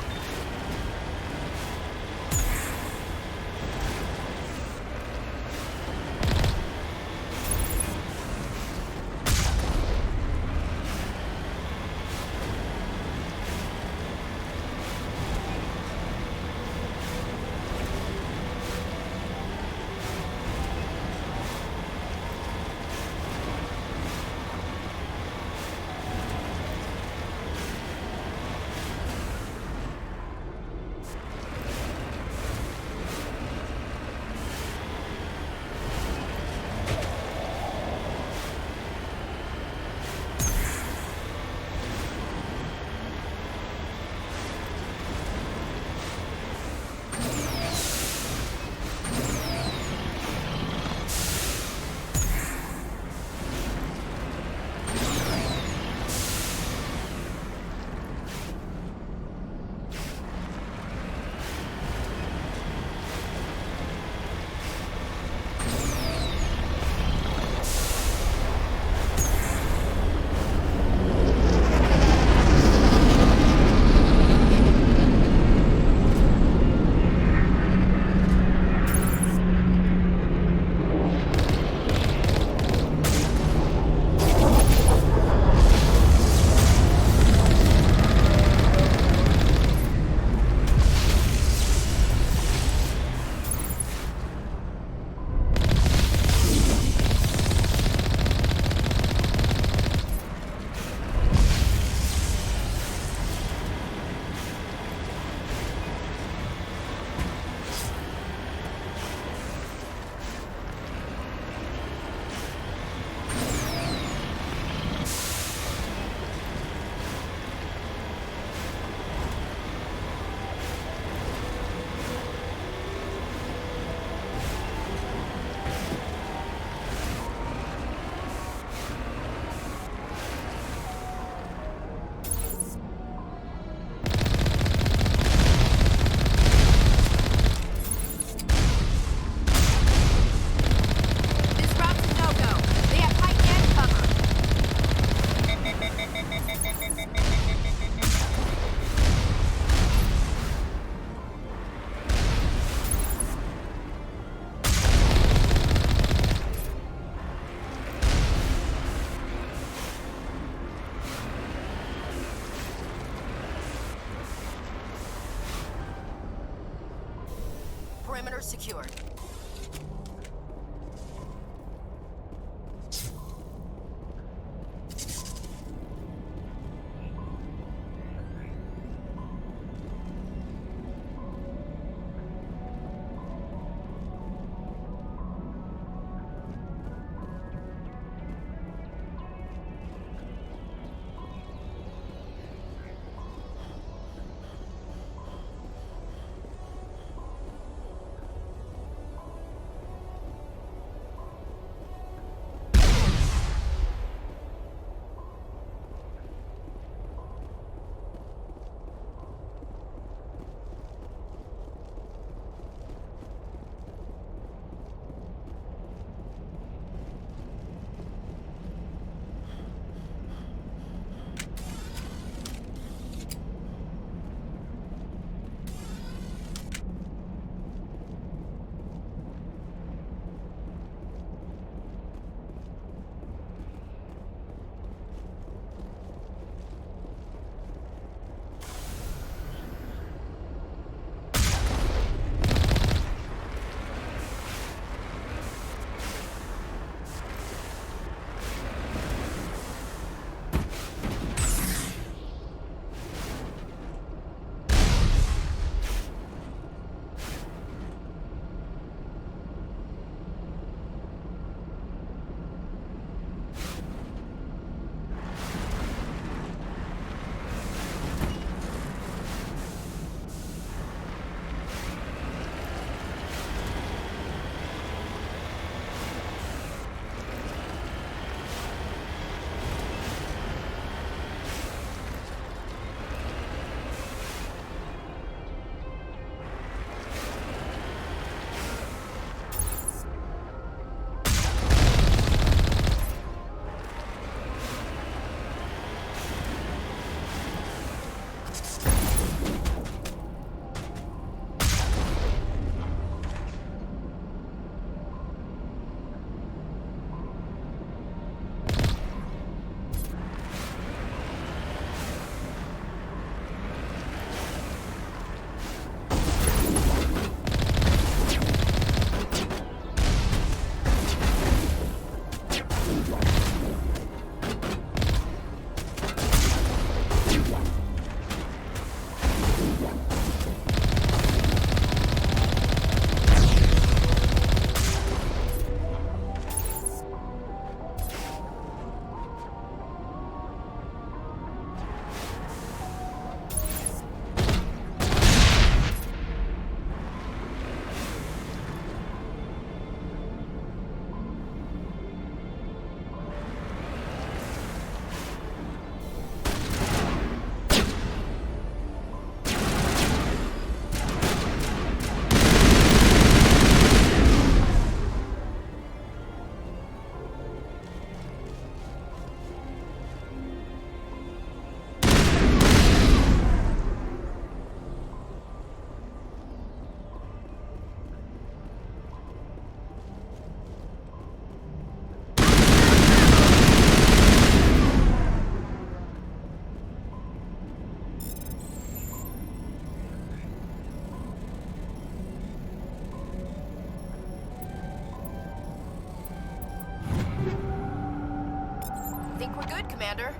Perimeter secured. Commander.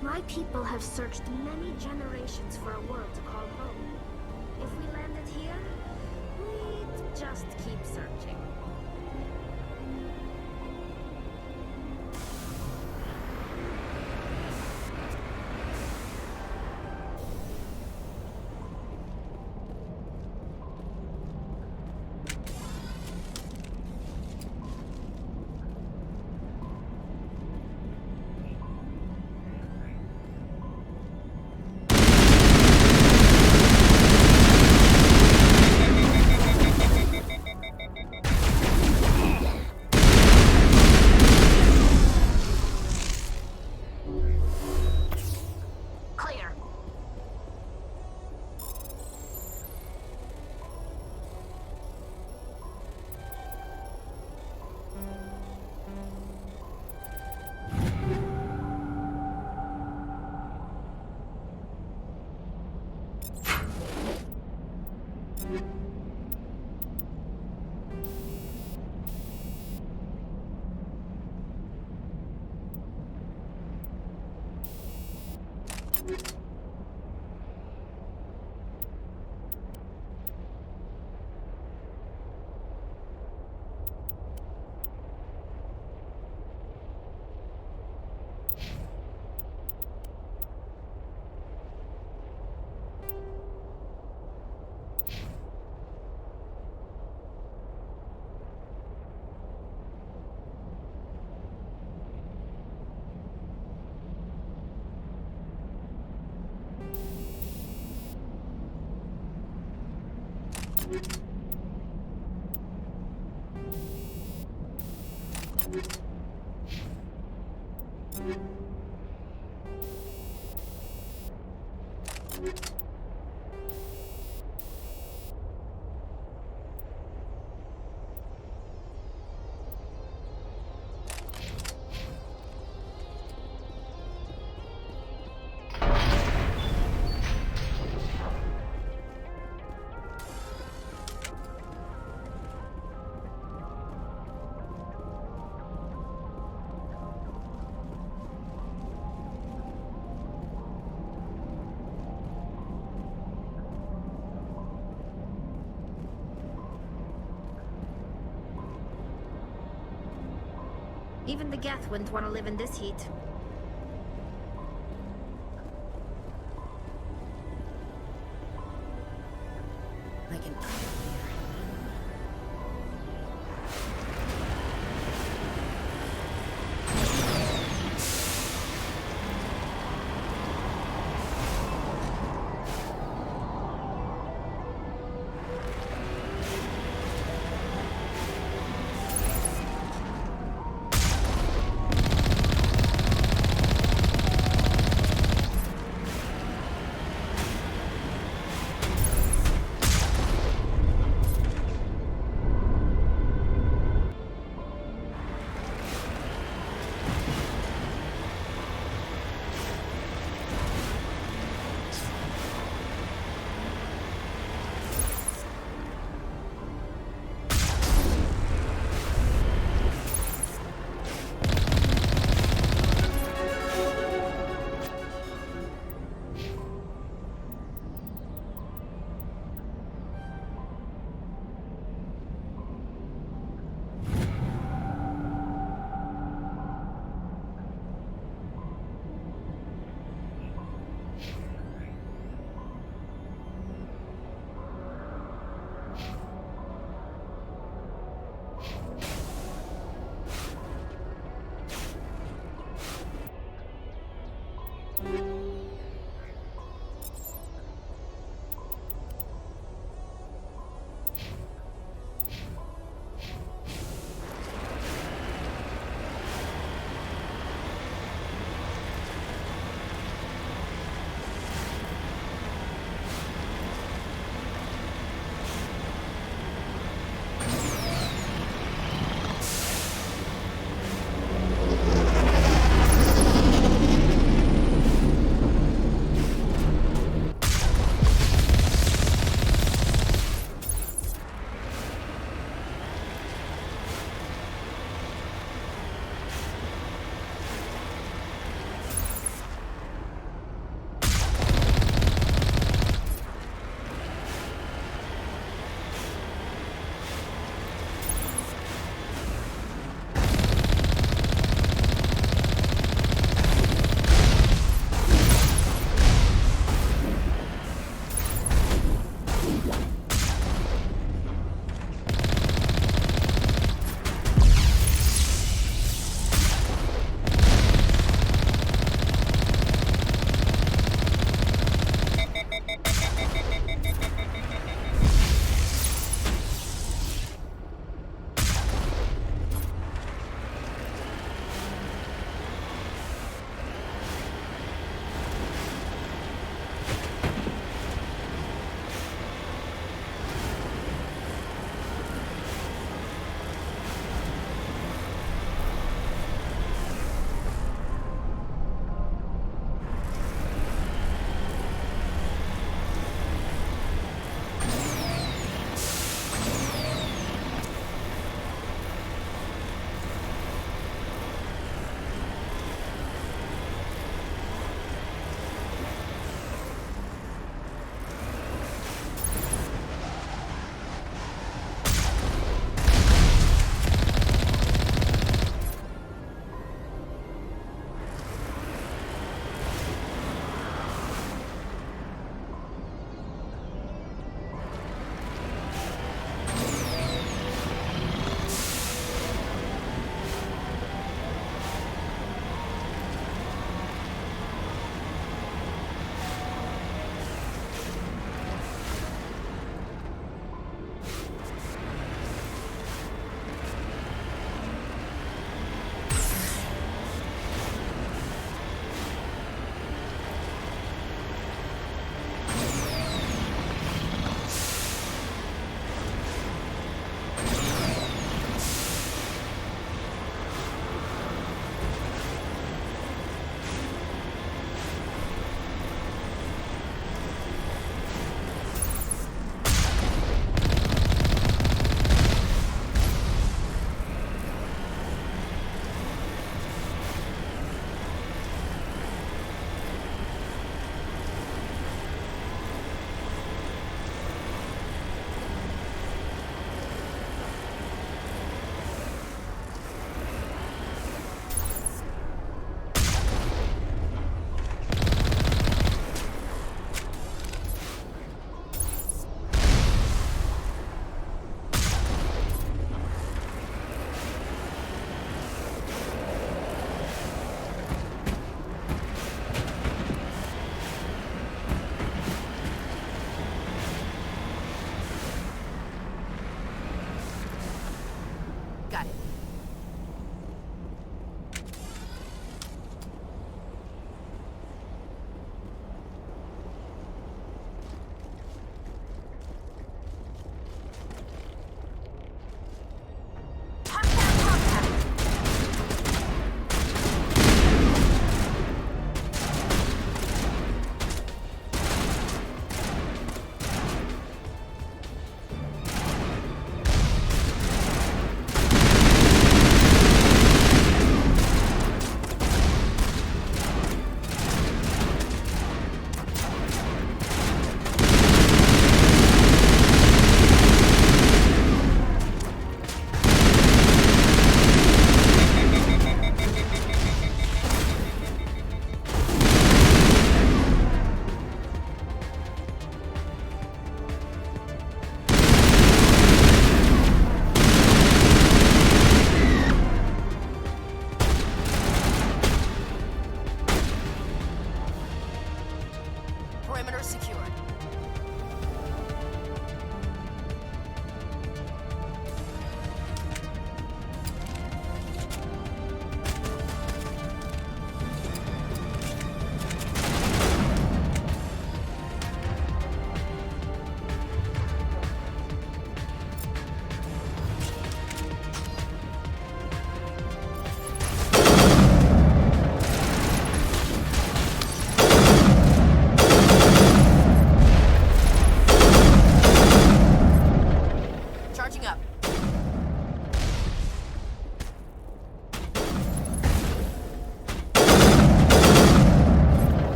My people have searched many generations for a world to call home. If we landed here, we'd just keep searching. Even the Geth wouldn't want to live in this heat. Like an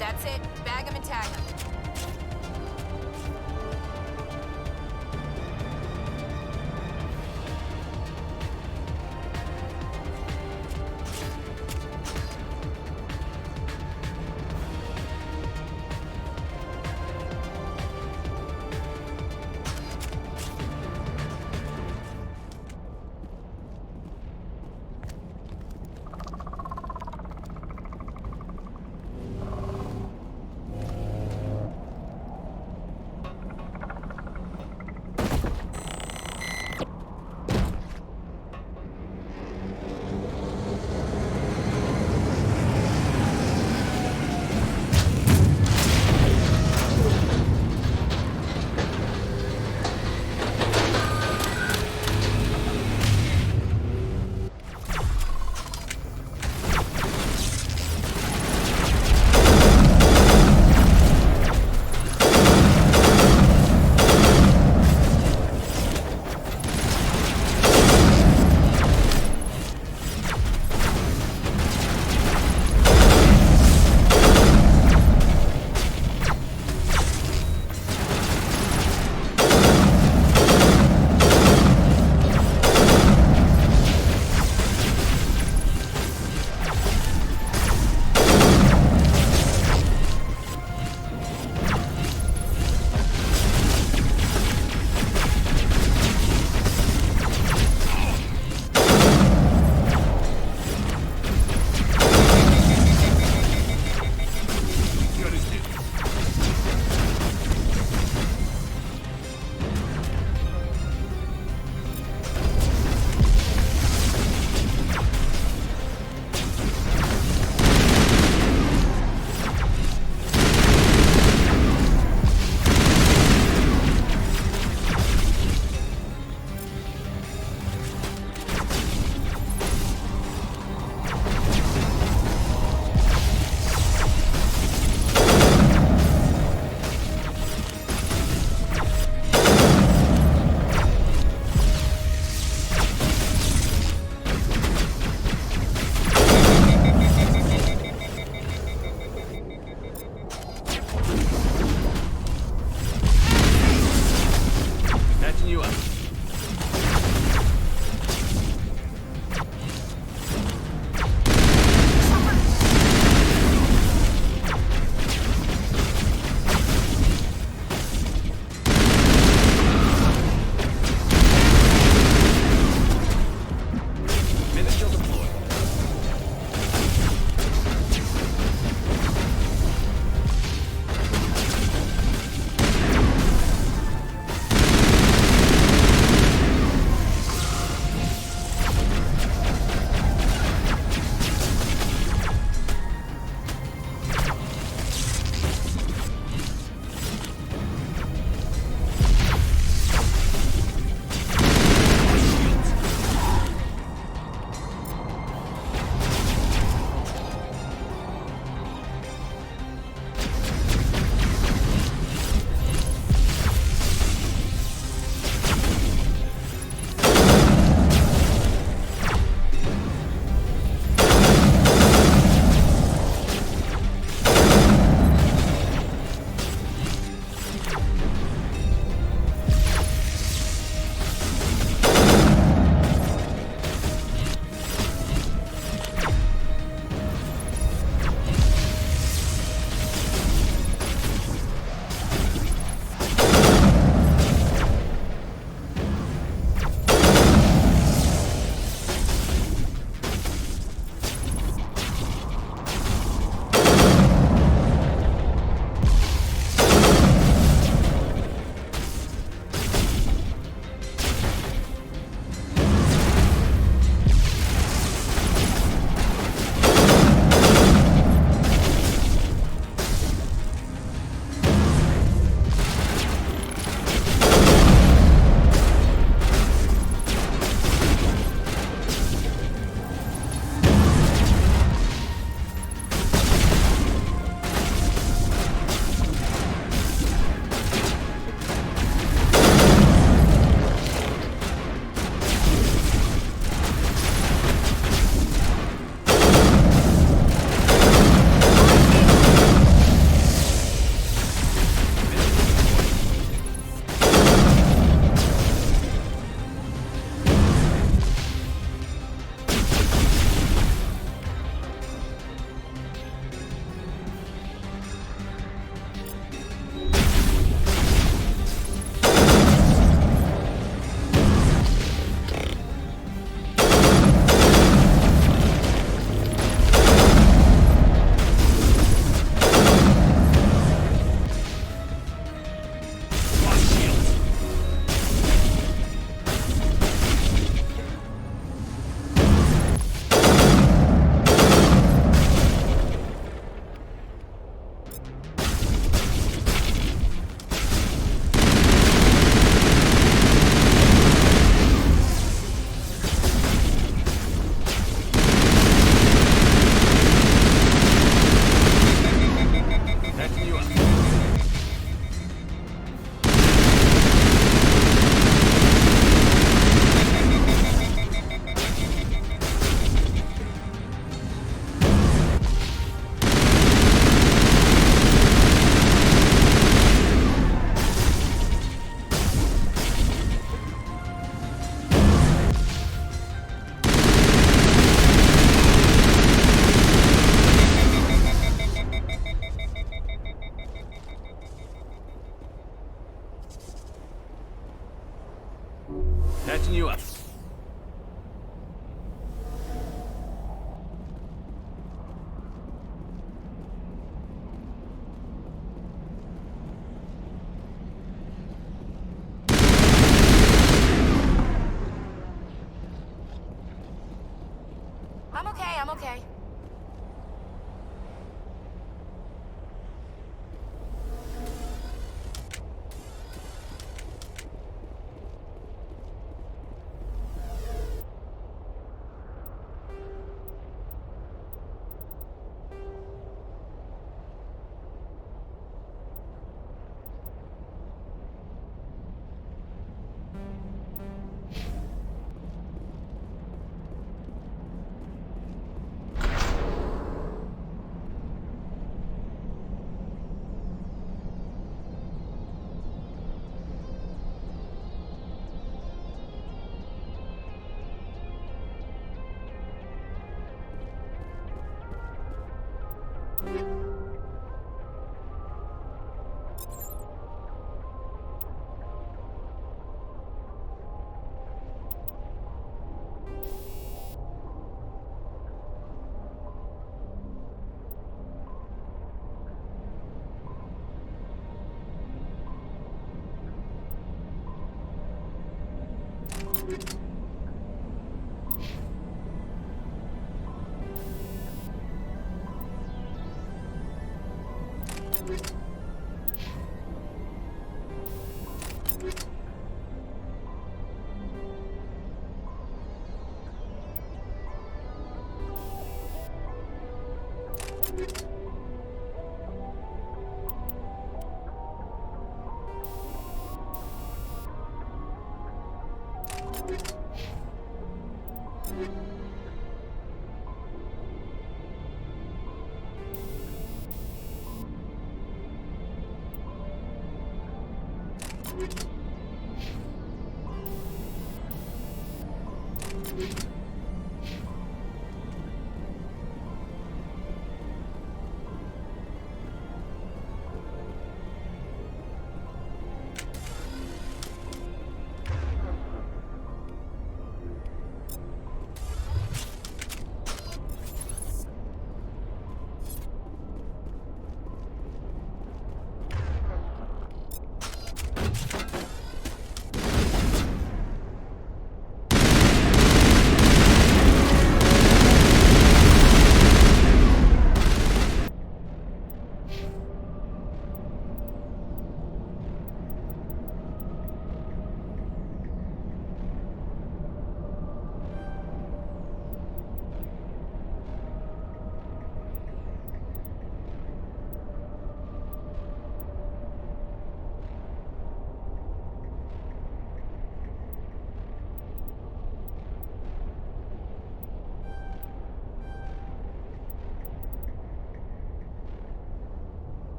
That's it. Bag him and tag him.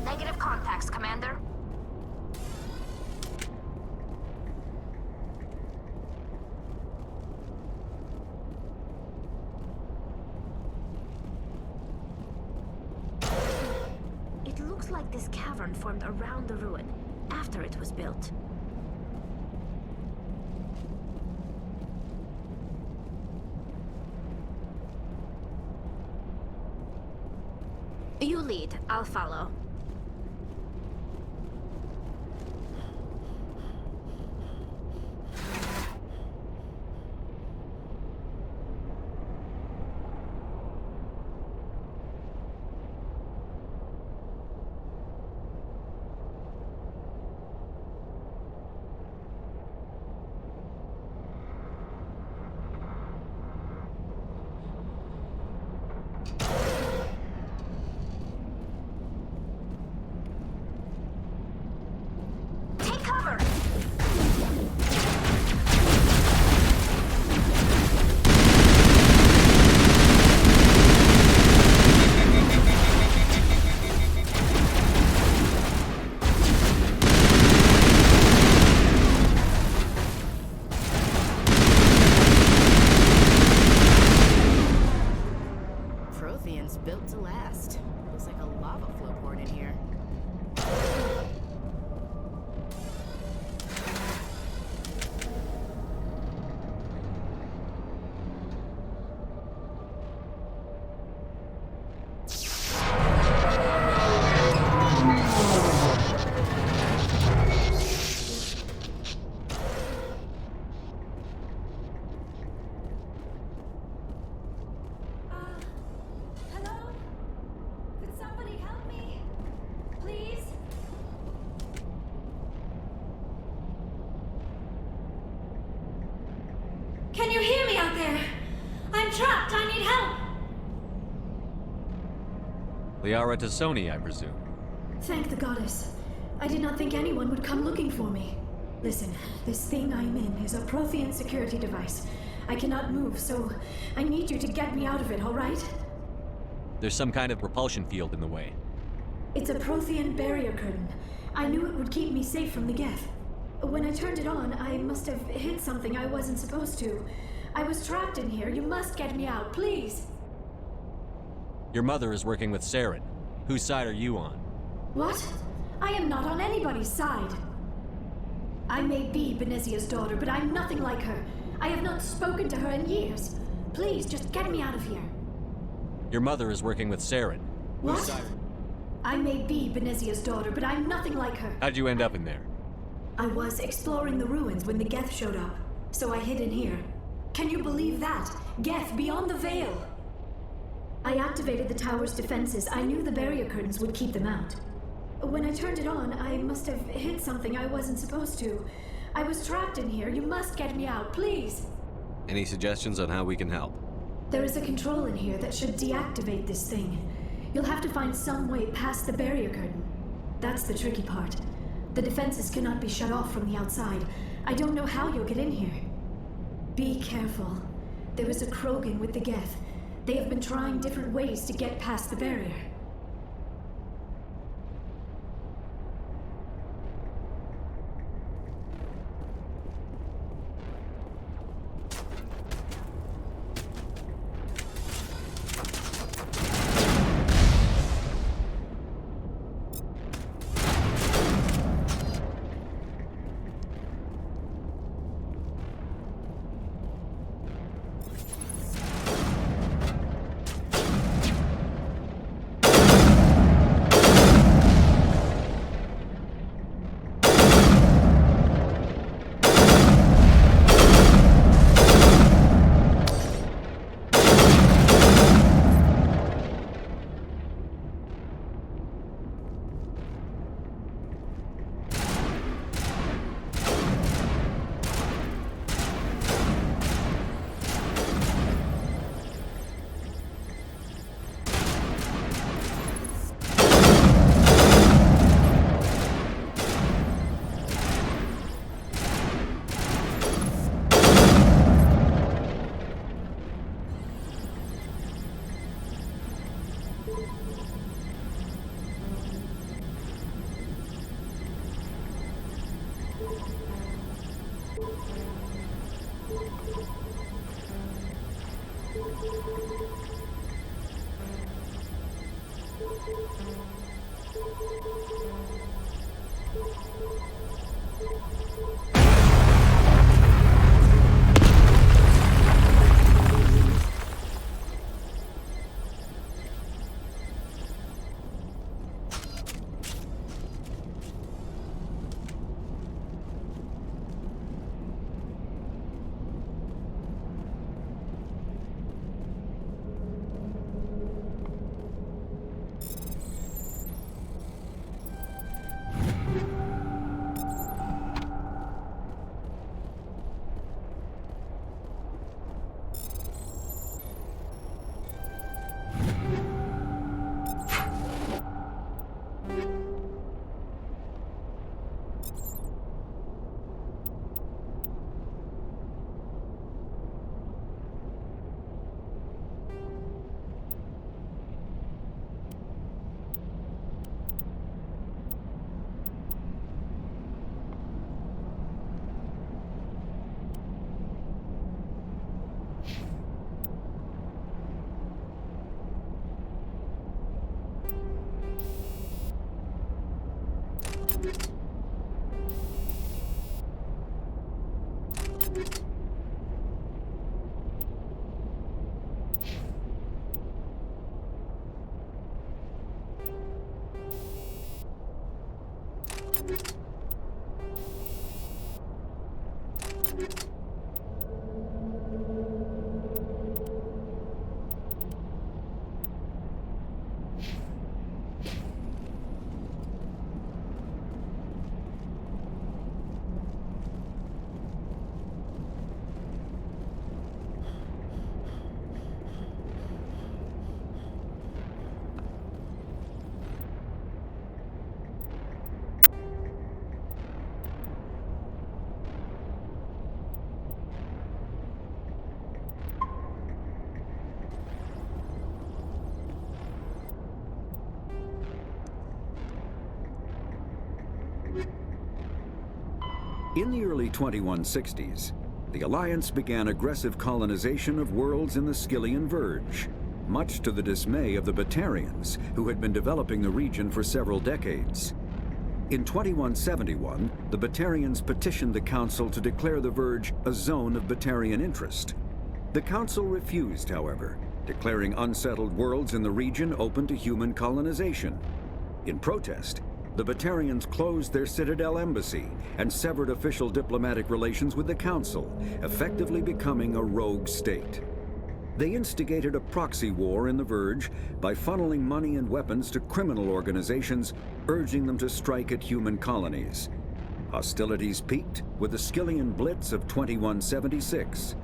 Negative contacts, Commander. It looks like this cavern formed around the ruin, after it was built. You lead, I'll follow. trapped! I need help! Liara Tassoni, I presume. Thank the goddess. I did not think anyone would come looking for me. Listen, this thing I'm in is a Prothean security device. I cannot move, so I need you to get me out of it, all right? There's some kind of propulsion field in the way. It's a Prothean barrier curtain. I knew it would keep me safe from the Geth. When I turned it on, I must have hit something I wasn't supposed to. I was trapped in here. You must get me out, please. Your mother is working with Saren. Whose side are you on? What? I am not on anybody's side. I may be Benezia's daughter, but I'm nothing like her. I have not spoken to her in years. Please, just get me out of here. Your mother is working with Saren. What? Whose side? I may be Benezia's daughter, but I'm nothing like her. How'd you end up in there? I was exploring the ruins when the Geth showed up, so I hid in here. Can you believe that? Geth beyond the veil! I activated the tower's defenses. I knew the barrier curtains would keep them out. When I turned it on, I must have hit something I wasn't supposed to. I was trapped in here. You must get me out, please! Any suggestions on how we can help? There is a control in here that should deactivate this thing. You'll have to find some way past the barrier curtain. That's the tricky part. The defenses cannot be shut off from the outside. I don't know how you'll get in here. Be careful. There is a Krogan with the Geth. They have been trying different ways to get past the barrier. In the early 2160s, the Alliance began aggressive colonization of worlds in the Skyllian Verge, much to the dismay of the Batarians, who had been developing the region for several decades. In 2171, the Batarians petitioned the Council to declare the Verge a zone of Batarian interest. The Council refused, however, declaring unsettled worlds in the region open to human colonization. In protest, the Batarians closed their Citadel embassy and severed official diplomatic relations with the Council, effectively becoming a rogue state. They instigated a proxy war in the Verge by funneling money and weapons to criminal organizations, urging them to strike at human colonies. Hostilities peaked with the Skyllian Blitz of 2176,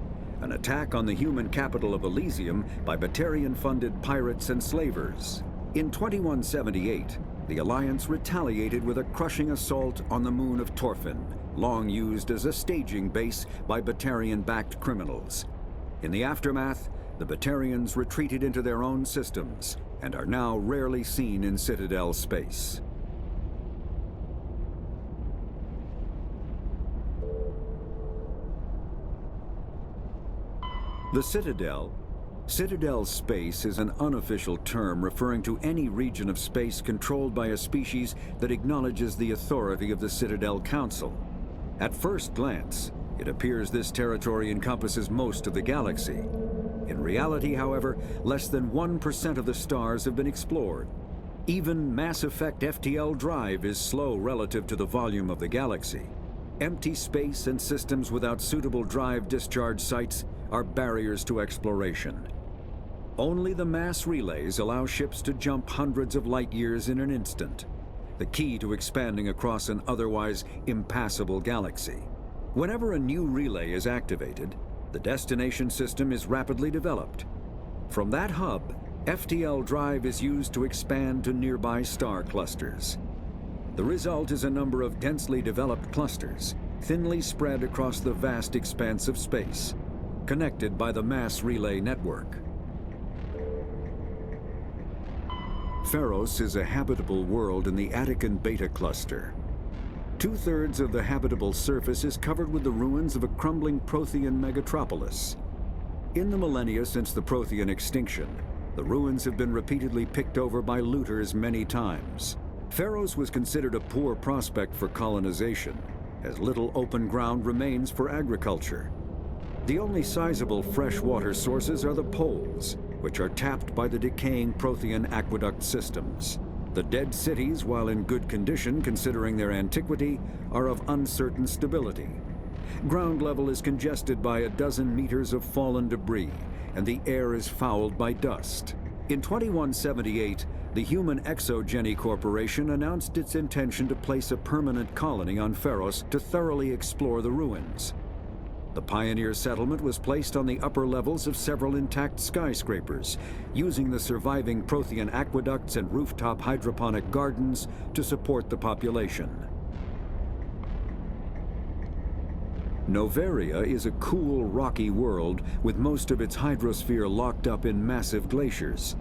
an attack on the human capital of Elysium by Batarian-funded pirates and slavers. In 2178, the Alliance retaliated with a crushing assault on the moon of Torfin, long used as a staging base by Batarian-backed criminals. In the aftermath, the Batarians retreated into their own systems and are now rarely seen in Citadel space. The Citadel space is an unofficial term referring to any region of space controlled by a species that acknowledges the authority of the Citadel Council. At first glance, it appears this territory encompasses most of the galaxy. In reality, however, less than 1% of the stars have been explored. Even Mass Effect FTL drive is slow relative to the volume of the galaxy. Empty space and systems without suitable drive discharge sites are barriers to exploration. Only the mass relays allow ships to jump hundreds of light years in an instant, the key to expanding across an otherwise impassable galaxy. Whenever a new relay is activated, the destination system is rapidly developed. From that hub, FTL drive is used to expand to nearby star clusters. The result is a number of densely developed clusters, thinly spread across the vast expanse of space, connected by the mass relay network. Pharos is a habitable world in the Attican Beta cluster. 2/3 of the habitable surface is covered with the ruins of a crumbling Prothean megatropolis. In the millennia since the Prothean extinction, the ruins have been repeatedly picked over by looters many times. Pharos was considered a poor prospect for colonization, as little open ground remains for agriculture. The only sizable freshwater sources are the poles, which are tapped by the decaying Prothean aqueduct systems. The dead cities, while in good condition considering their antiquity, are of uncertain stability. Ground level is congested by a dozen meters of fallen debris, and the air is fouled by dust. In 2178, the Human Exogeny Corporation announced its intention to place a permanent colony on Pharos to thoroughly explore the ruins. The pioneer settlement was placed on the upper levels of several intact skyscrapers, using the surviving Prothean aqueducts and rooftop hydroponic gardens to support the population. Noveria is a cool, rocky world with most of its hydrosphere locked up in massive glaciers.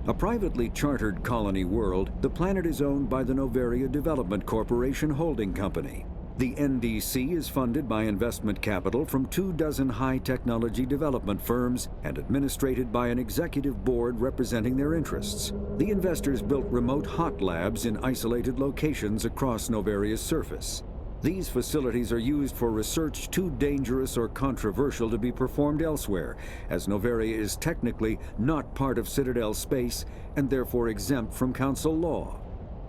A privately chartered colony world, the planet is owned by the Noveria Development Corporation Holding Company. The NDC is funded by investment capital from 24 high-technology development firms and administrated by an executive board representing their interests. The investors built remote hot labs in isolated locations across Noveria's surface. These facilities are used for research too dangerous or controversial to be performed elsewhere, as Noveria is technically not part of Citadel space and therefore exempt from Council law.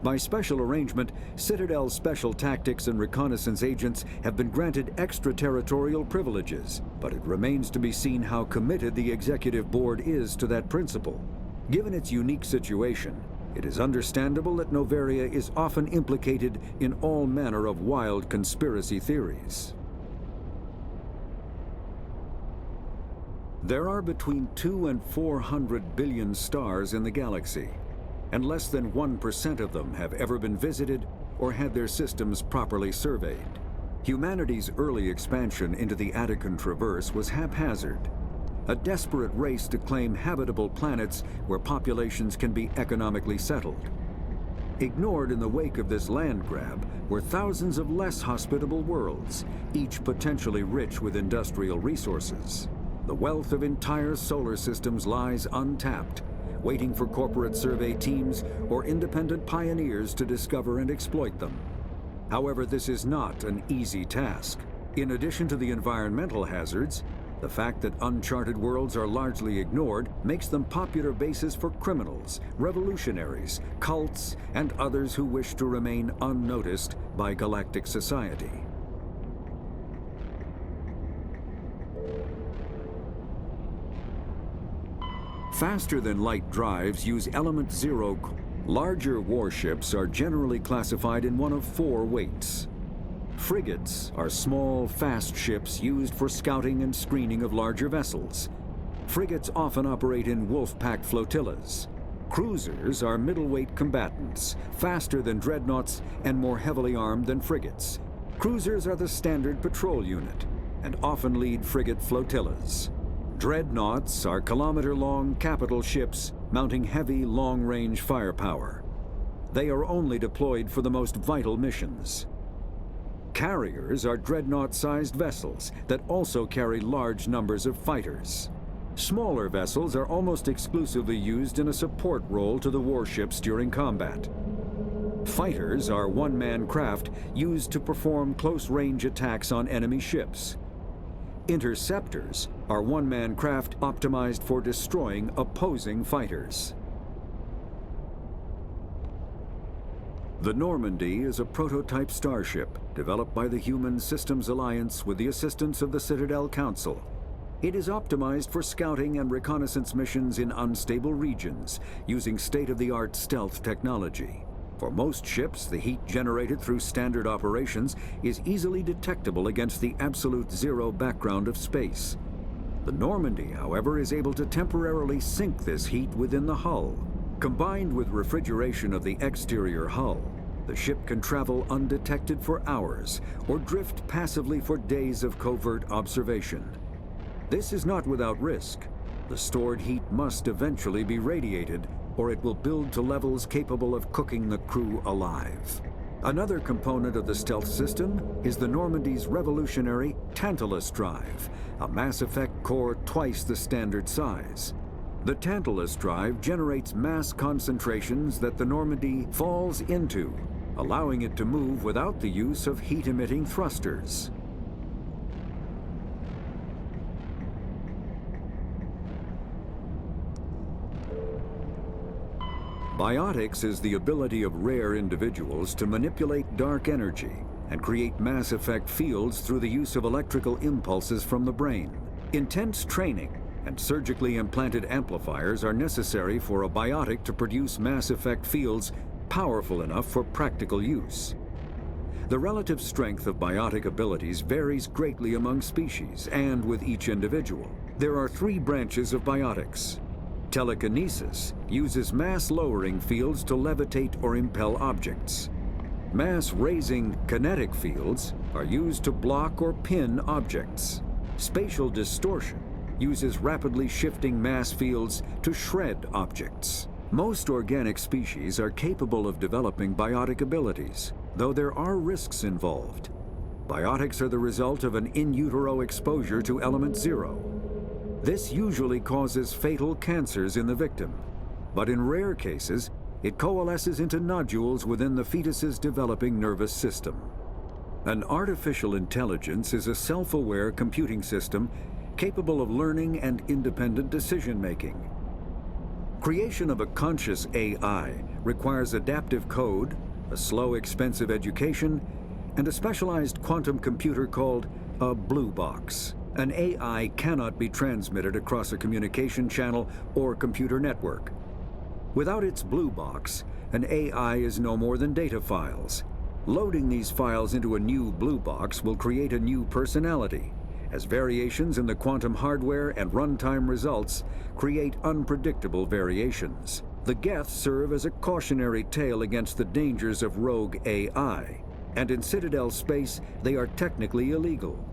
By special arrangement, Citadel's special tactics and reconnaissance agents have been granted extraterritorial privileges, but it remains to be seen how committed the Executive Board is to that principle. Given its unique situation, it is understandable that Noveria is often implicated in all manner of wild conspiracy theories. There are between 200 and 400 billion stars in the galaxy, and less than 1% of them have ever been visited or had their systems properly surveyed. Humanity's early expansion into the Attican Traverse was haphazard, a desperate race to claim habitable planets where populations can be economically settled. Ignored in the wake of this land grab were thousands of less hospitable worlds, each potentially rich with industrial resources. The wealth of entire solar systems lies untapped, waiting for corporate survey teams or independent pioneers to discover and exploit them. However, this is not an easy task. In addition to the environmental hazards, the fact that uncharted worlds are largely ignored makes them popular bases for criminals, revolutionaries, cults, and others who wish to remain unnoticed by galactic society. Faster-than-light drives use Element Zero. Larger warships are generally classified in one of 4 weights. Frigates are small, fast ships used for scouting and screening of larger vessels. Frigates often operate in wolf-pack flotillas. Cruisers are middleweight combatants, faster than dreadnoughts and more heavily armed than frigates. Cruisers are the standard patrol unit and often lead frigate flotillas. Dreadnoughts are kilometer-long capital ships mounting heavy, long-range firepower. They are only deployed for the most vital missions. Carriers are dreadnought-sized vessels that also carry large numbers of fighters. Smaller vessels are almost exclusively used in a support role to the warships during combat. Fighters are one-man craft used to perform close-range attacks on enemy ships. Interceptors are one-man craft optimized for destroying opposing fighters. The Normandy is a prototype starship developed by the Human Systems Alliance with the assistance of the Citadel Council. It is optimized for scouting and reconnaissance missions in unstable regions using state-of-the-art stealth technology. For most ships, the heat generated through standard operations is easily detectable against the absolute zero background of space. The Normandy, however, is able to temporarily sink this heat within the hull. Combined with refrigeration of the exterior hull, the ship can travel undetected for hours or drift passively for days of covert observation. This is not without risk. The stored heat must eventually be radiated, or it will build to levels capable of cooking the crew alive. Another component of the stealth system is the Normandy's revolutionary Tantalus drive, a Mass Effect core twice the standard size. The Tantalus drive generates mass concentrations that the Normandy falls into, allowing it to move without the use of heat-emitting thrusters. Biotics is the ability of rare individuals to manipulate dark energy and create Mass Effect fields through the use of electrical impulses from the brain. Intense training and surgically implanted amplifiers are necessary for a biotic to produce Mass Effect fields powerful enough for practical use. The relative strength of biotic abilities varies greatly among species and with each individual. There are 3 branches of biotics. Telekinesis uses mass-lowering fields to levitate or impel objects. Mass-raising kinetic fields are used to block or pin objects. Spatial distortion uses rapidly shifting mass fields to shred objects. Most organic species are capable of developing biotic abilities, though there are risks involved. Biotics are the result of an in utero exposure to Element Zero. This usually causes fatal cancers in the victim, but in rare cases, it coalesces into nodules within the fetus's developing nervous system. An artificial intelligence is a self-aware computing system capable of learning and independent decision-making. Creation of a conscious AI requires adaptive code, a slow, expensive education, and a specialized quantum computer called a blue box. An AI cannot be transmitted across a communication channel or computer network. Without its blue box, an AI is no more than data files. Loading these files into a new blue box will create a new personality, as variations in the quantum hardware and runtime results create unpredictable variations. The Geth serve as a cautionary tale against the dangers of rogue AI, and in Citadel space, they are technically illegal.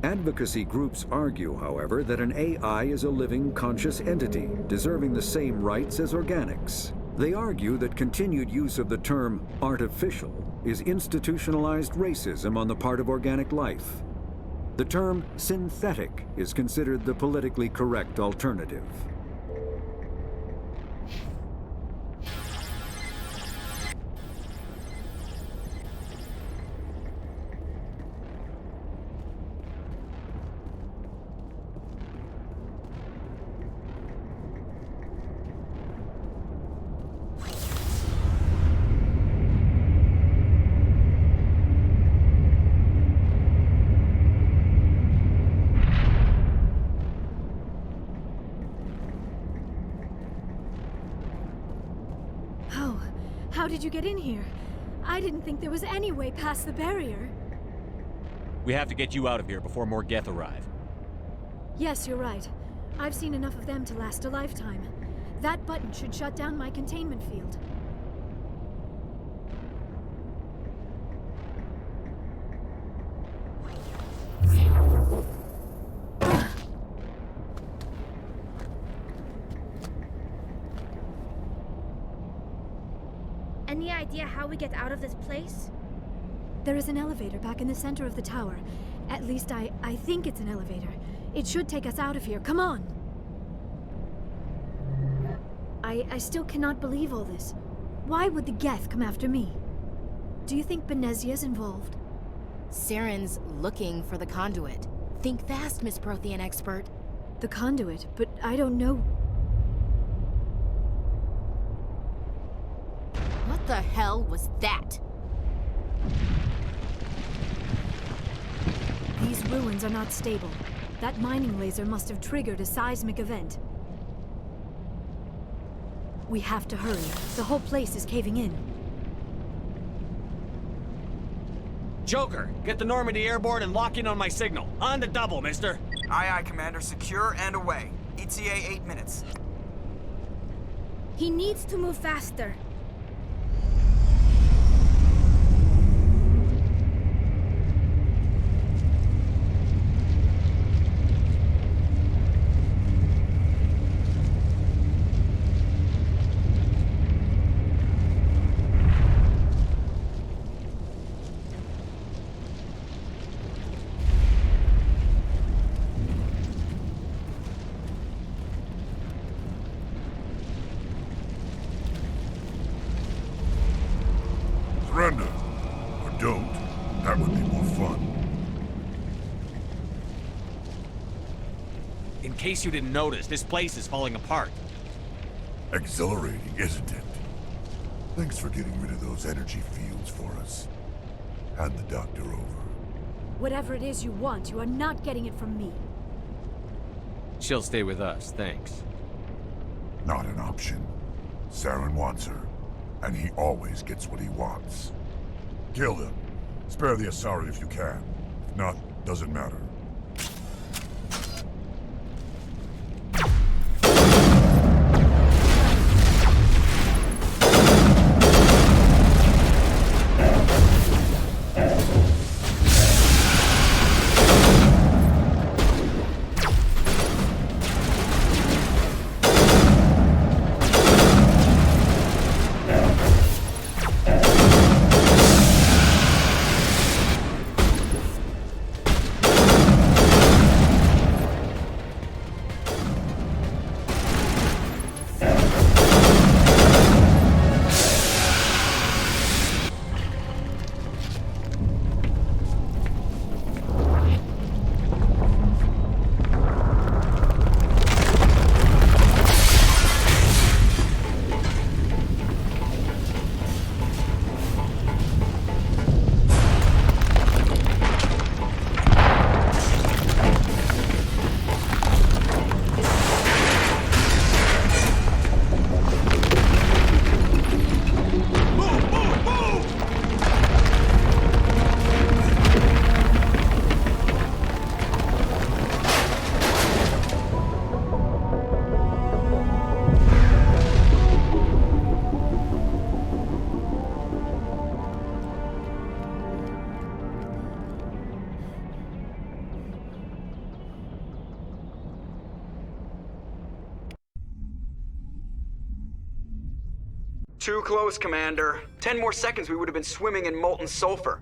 Advocacy groups argue, however, that an AI is a living, conscious entity, deserving the same rights as organics. They argue that continued use of the term artificial is institutionalized racism on the part of organic life. The term synthetic is considered the politically correct alternative. How did you get in here? I didn't think there was any way past the barrier. We have to get you out of here before more Geth arrive. Yes, you're right. I've seen enough of them to last a lifetime. That button should shut down my containment field. Any idea how we get out of this place? There is an elevator back in the center of the tower. At least I think it's an elevator. It should take us out of here. Come on! I still cannot believe all this. Why would the Geth come after me? Do you think Benezia's involved? Saren's looking for the conduit. Think fast, Miss Prothean expert. The conduit? But I don't know... What the hell was that? These ruins are not stable. That mining laser must have triggered a seismic event. We have to hurry. The whole place is caving in. Joker, get the Normandy airborne and lock in on my signal. On the double, mister. Aye, aye, Commander. Secure and away. ETA 8 minutes. He needs to move faster. Surrender. Or don't. That would be more fun. In case you didn't notice, this place is falling apart. Exhilarating, isn't it? Thanks for getting rid of those energy fields for us. Hand the doctor over. Whatever it is you want, you are not getting it from me. She'll stay with us, thanks. Not an option. Saren wants her, and he always gets what he wants. Kill him. Spare the Asari if you can. If not, doesn't matter. Too close, Commander. 10 more seconds we would have been swimming in molten sulfur.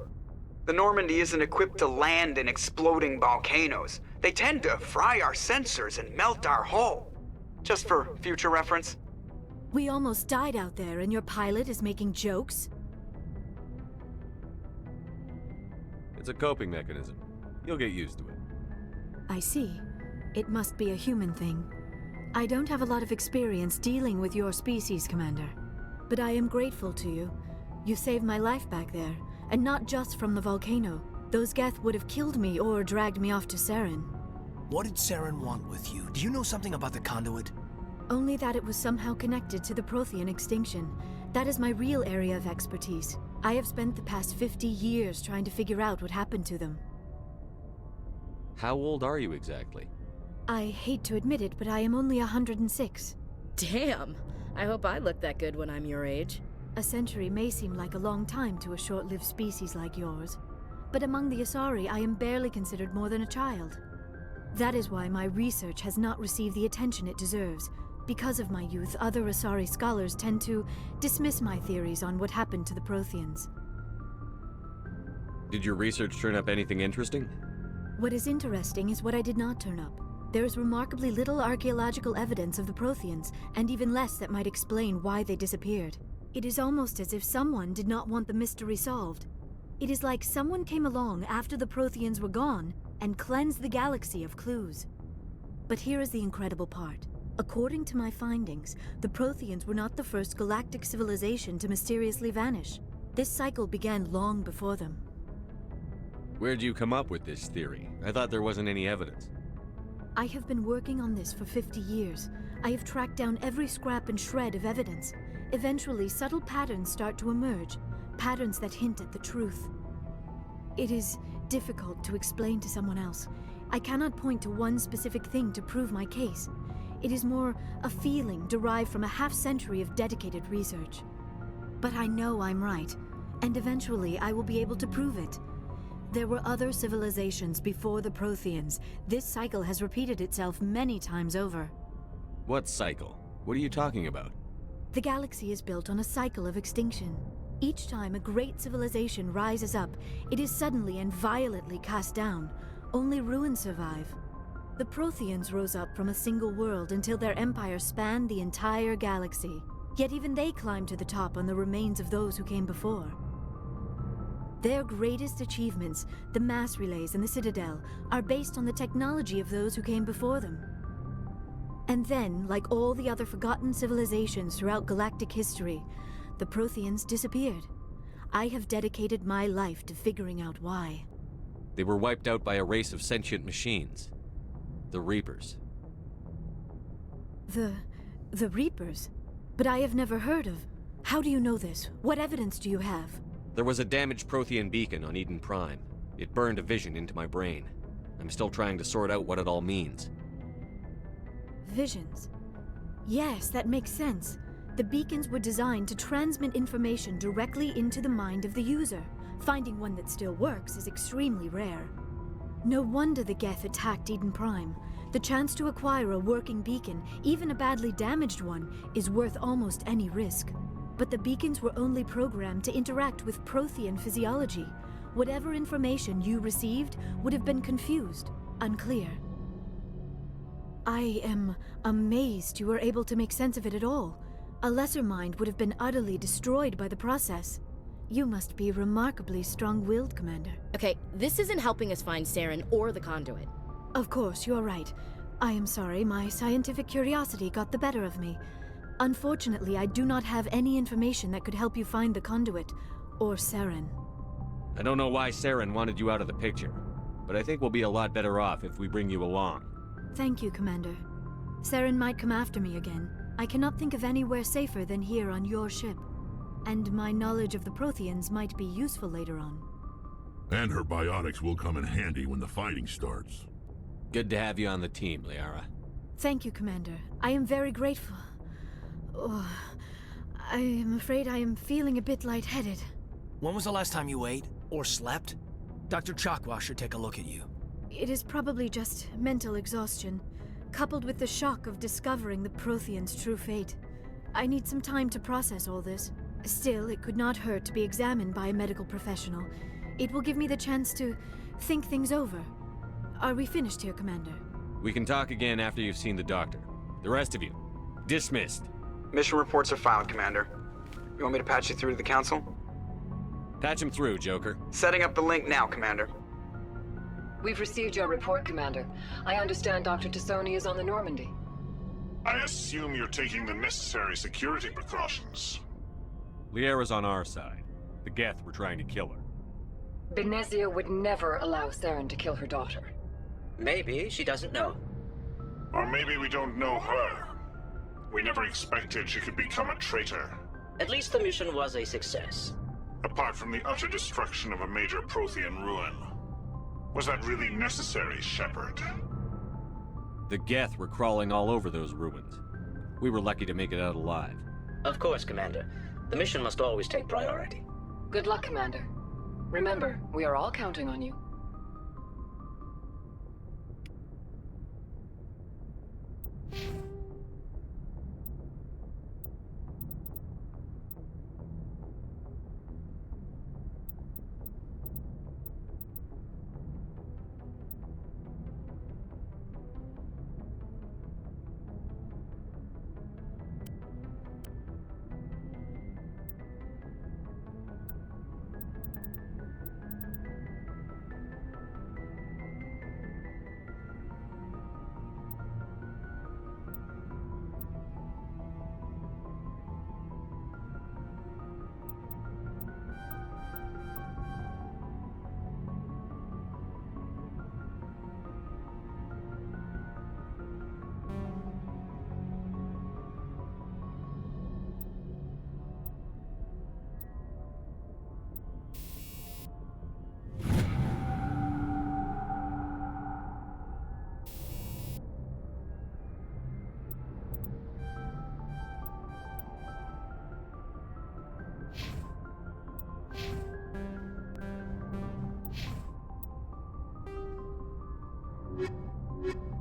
The Normandy isn't equipped to land in exploding volcanoes. They tend to fry our sensors and melt our hull. Just for future reference. We almost died out there, and your pilot is making jokes? It's a coping mechanism. You'll get used to it. I see. It must be a human thing. I don't have a lot of experience dealing with your species, Commander. But I am grateful to you. You saved my life back there, and not just from the volcano. Those Geth would have killed me or dragged me off to Saren. What did Saren want with you? Do you know something about the conduit? Only that it was somehow connected to the Prothean extinction. That is my real area of expertise. I have spent the past 50 years trying to figure out what happened to them. How old are you exactly? I hate to admit it, but I am only 106. Damn! I hope I look that good when I'm your age. A century may seem like a long time to a short-lived species like yours, but among the Asari, I am barely considered more than a child. That is why my research has not received the attention it deserves. Because of my youth, other Asari scholars tend to dismiss my theories on what happened to the Protheans. Did your research turn up anything interesting? What is interesting is what I did not turn up. There is remarkably little archaeological evidence of the Protheans, and even less that might explain why they disappeared. It is almost as if someone did not want the mystery solved. It is like someone came along after the Protheans were gone and cleansed the galaxy of clues. But here is the incredible part. According to my findings, the Protheans were not the first galactic civilization to mysteriously vanish. This cycle began long before them. Where'd you come up with this theory? I thought there wasn't any evidence. I have been working on this for 50 years. I have tracked down every scrap and shred of evidence. Eventually, subtle patterns start to emerge, patterns that hint at the truth. It is difficult to explain to someone else. I cannot point to one specific thing to prove my case. It is more a feeling derived from a half-century of dedicated research. But I know I'm right, and eventually I will be able to prove it. There were other civilizations before the Protheans. This cycle has repeated itself many times over. What cycle? What are you talking about? The galaxy is built on a cycle of extinction. Each time a great civilization rises up, it is suddenly and violently cast down. Only ruins survive. The Protheans rose up from a single world until their empire spanned the entire galaxy. Yet even they climbed to the top on the remains of those who came before. Their greatest achievements, the mass relays and the Citadel, are based on the technology of those who came before them. And then, like all the other forgotten civilizations throughout galactic history, the Protheans disappeared. I have dedicated my life to figuring out why. They were wiped out by a race of sentient machines. The Reapers. The Reapers? But I have never heard of... How do you know this? What evidence do you have? There was a damaged Prothean beacon on Eden Prime. It burned a vision into my brain. I'm still trying to sort out what it all means. Visions. Yes, that makes sense. The beacons were designed to transmit information directly into the mind of the user. Finding one that still works is extremely rare. No wonder the Geth attacked Eden Prime. The chance to acquire a working beacon, even a badly damaged one, is worth almost any risk. But the beacons were only programmed to interact with Prothean physiology. Whatever information you received would have been confused, unclear. I am amazed you were able to make sense of it at all. A lesser mind would have been utterly destroyed by the process. You must be remarkably strong-willed, Commander. Okay, this isn't helping us find Saren or the conduit. Of course, you're right. I am sorry, my scientific curiosity got the better of me. Unfortunately, I do not have any information that could help you find the conduit, or Saren. I don't know why Saren wanted you out of the picture, but I think we'll be a lot better off if we bring you along. Thank you, Commander. Saren might come after me again. I cannot think of anywhere safer than here on your ship. And my knowledge of the Protheans might be useful later on. And her biotics will come in handy when the fighting starts. Good to have you on the team, Liara. Thank you, Commander. I am very grateful. Oh, I am afraid I am feeling a bit lightheaded. When was the last time you ate? Or slept? Dr. Chakwa should take a look at you. It is probably just mental exhaustion, coupled with the shock of discovering the Protheans' true fate. I need some time to process all this. Still, it could not hurt to be examined by a medical professional. It will give me the chance to think things over. Are we finished here, Commander? We can talk again after you've seen the doctor. The rest of you, dismissed. Mission reports are filed, Commander. You want me to patch you through to the Council? Patch him through, Joker. Setting up the link now, Commander. We've received your report, Commander. I understand Dr. Tassoni is on the Normandy. I assume you're taking the necessary security precautions. Liara's on our side. The Geth were trying to kill her. Benezia would never allow Saren to kill her daughter. Maybe she doesn't know. Or maybe we don't know her. We never expected she could become a traitor. At least the mission was a success. Apart from the utter destruction of a major Prothean ruin. Was that really necessary, Shepard? The Geth were crawling all over those ruins. We were lucky to make it out alive. Of course, Commander. The mission must always take priority. Good luck, Commander. Remember, we are all counting on you. You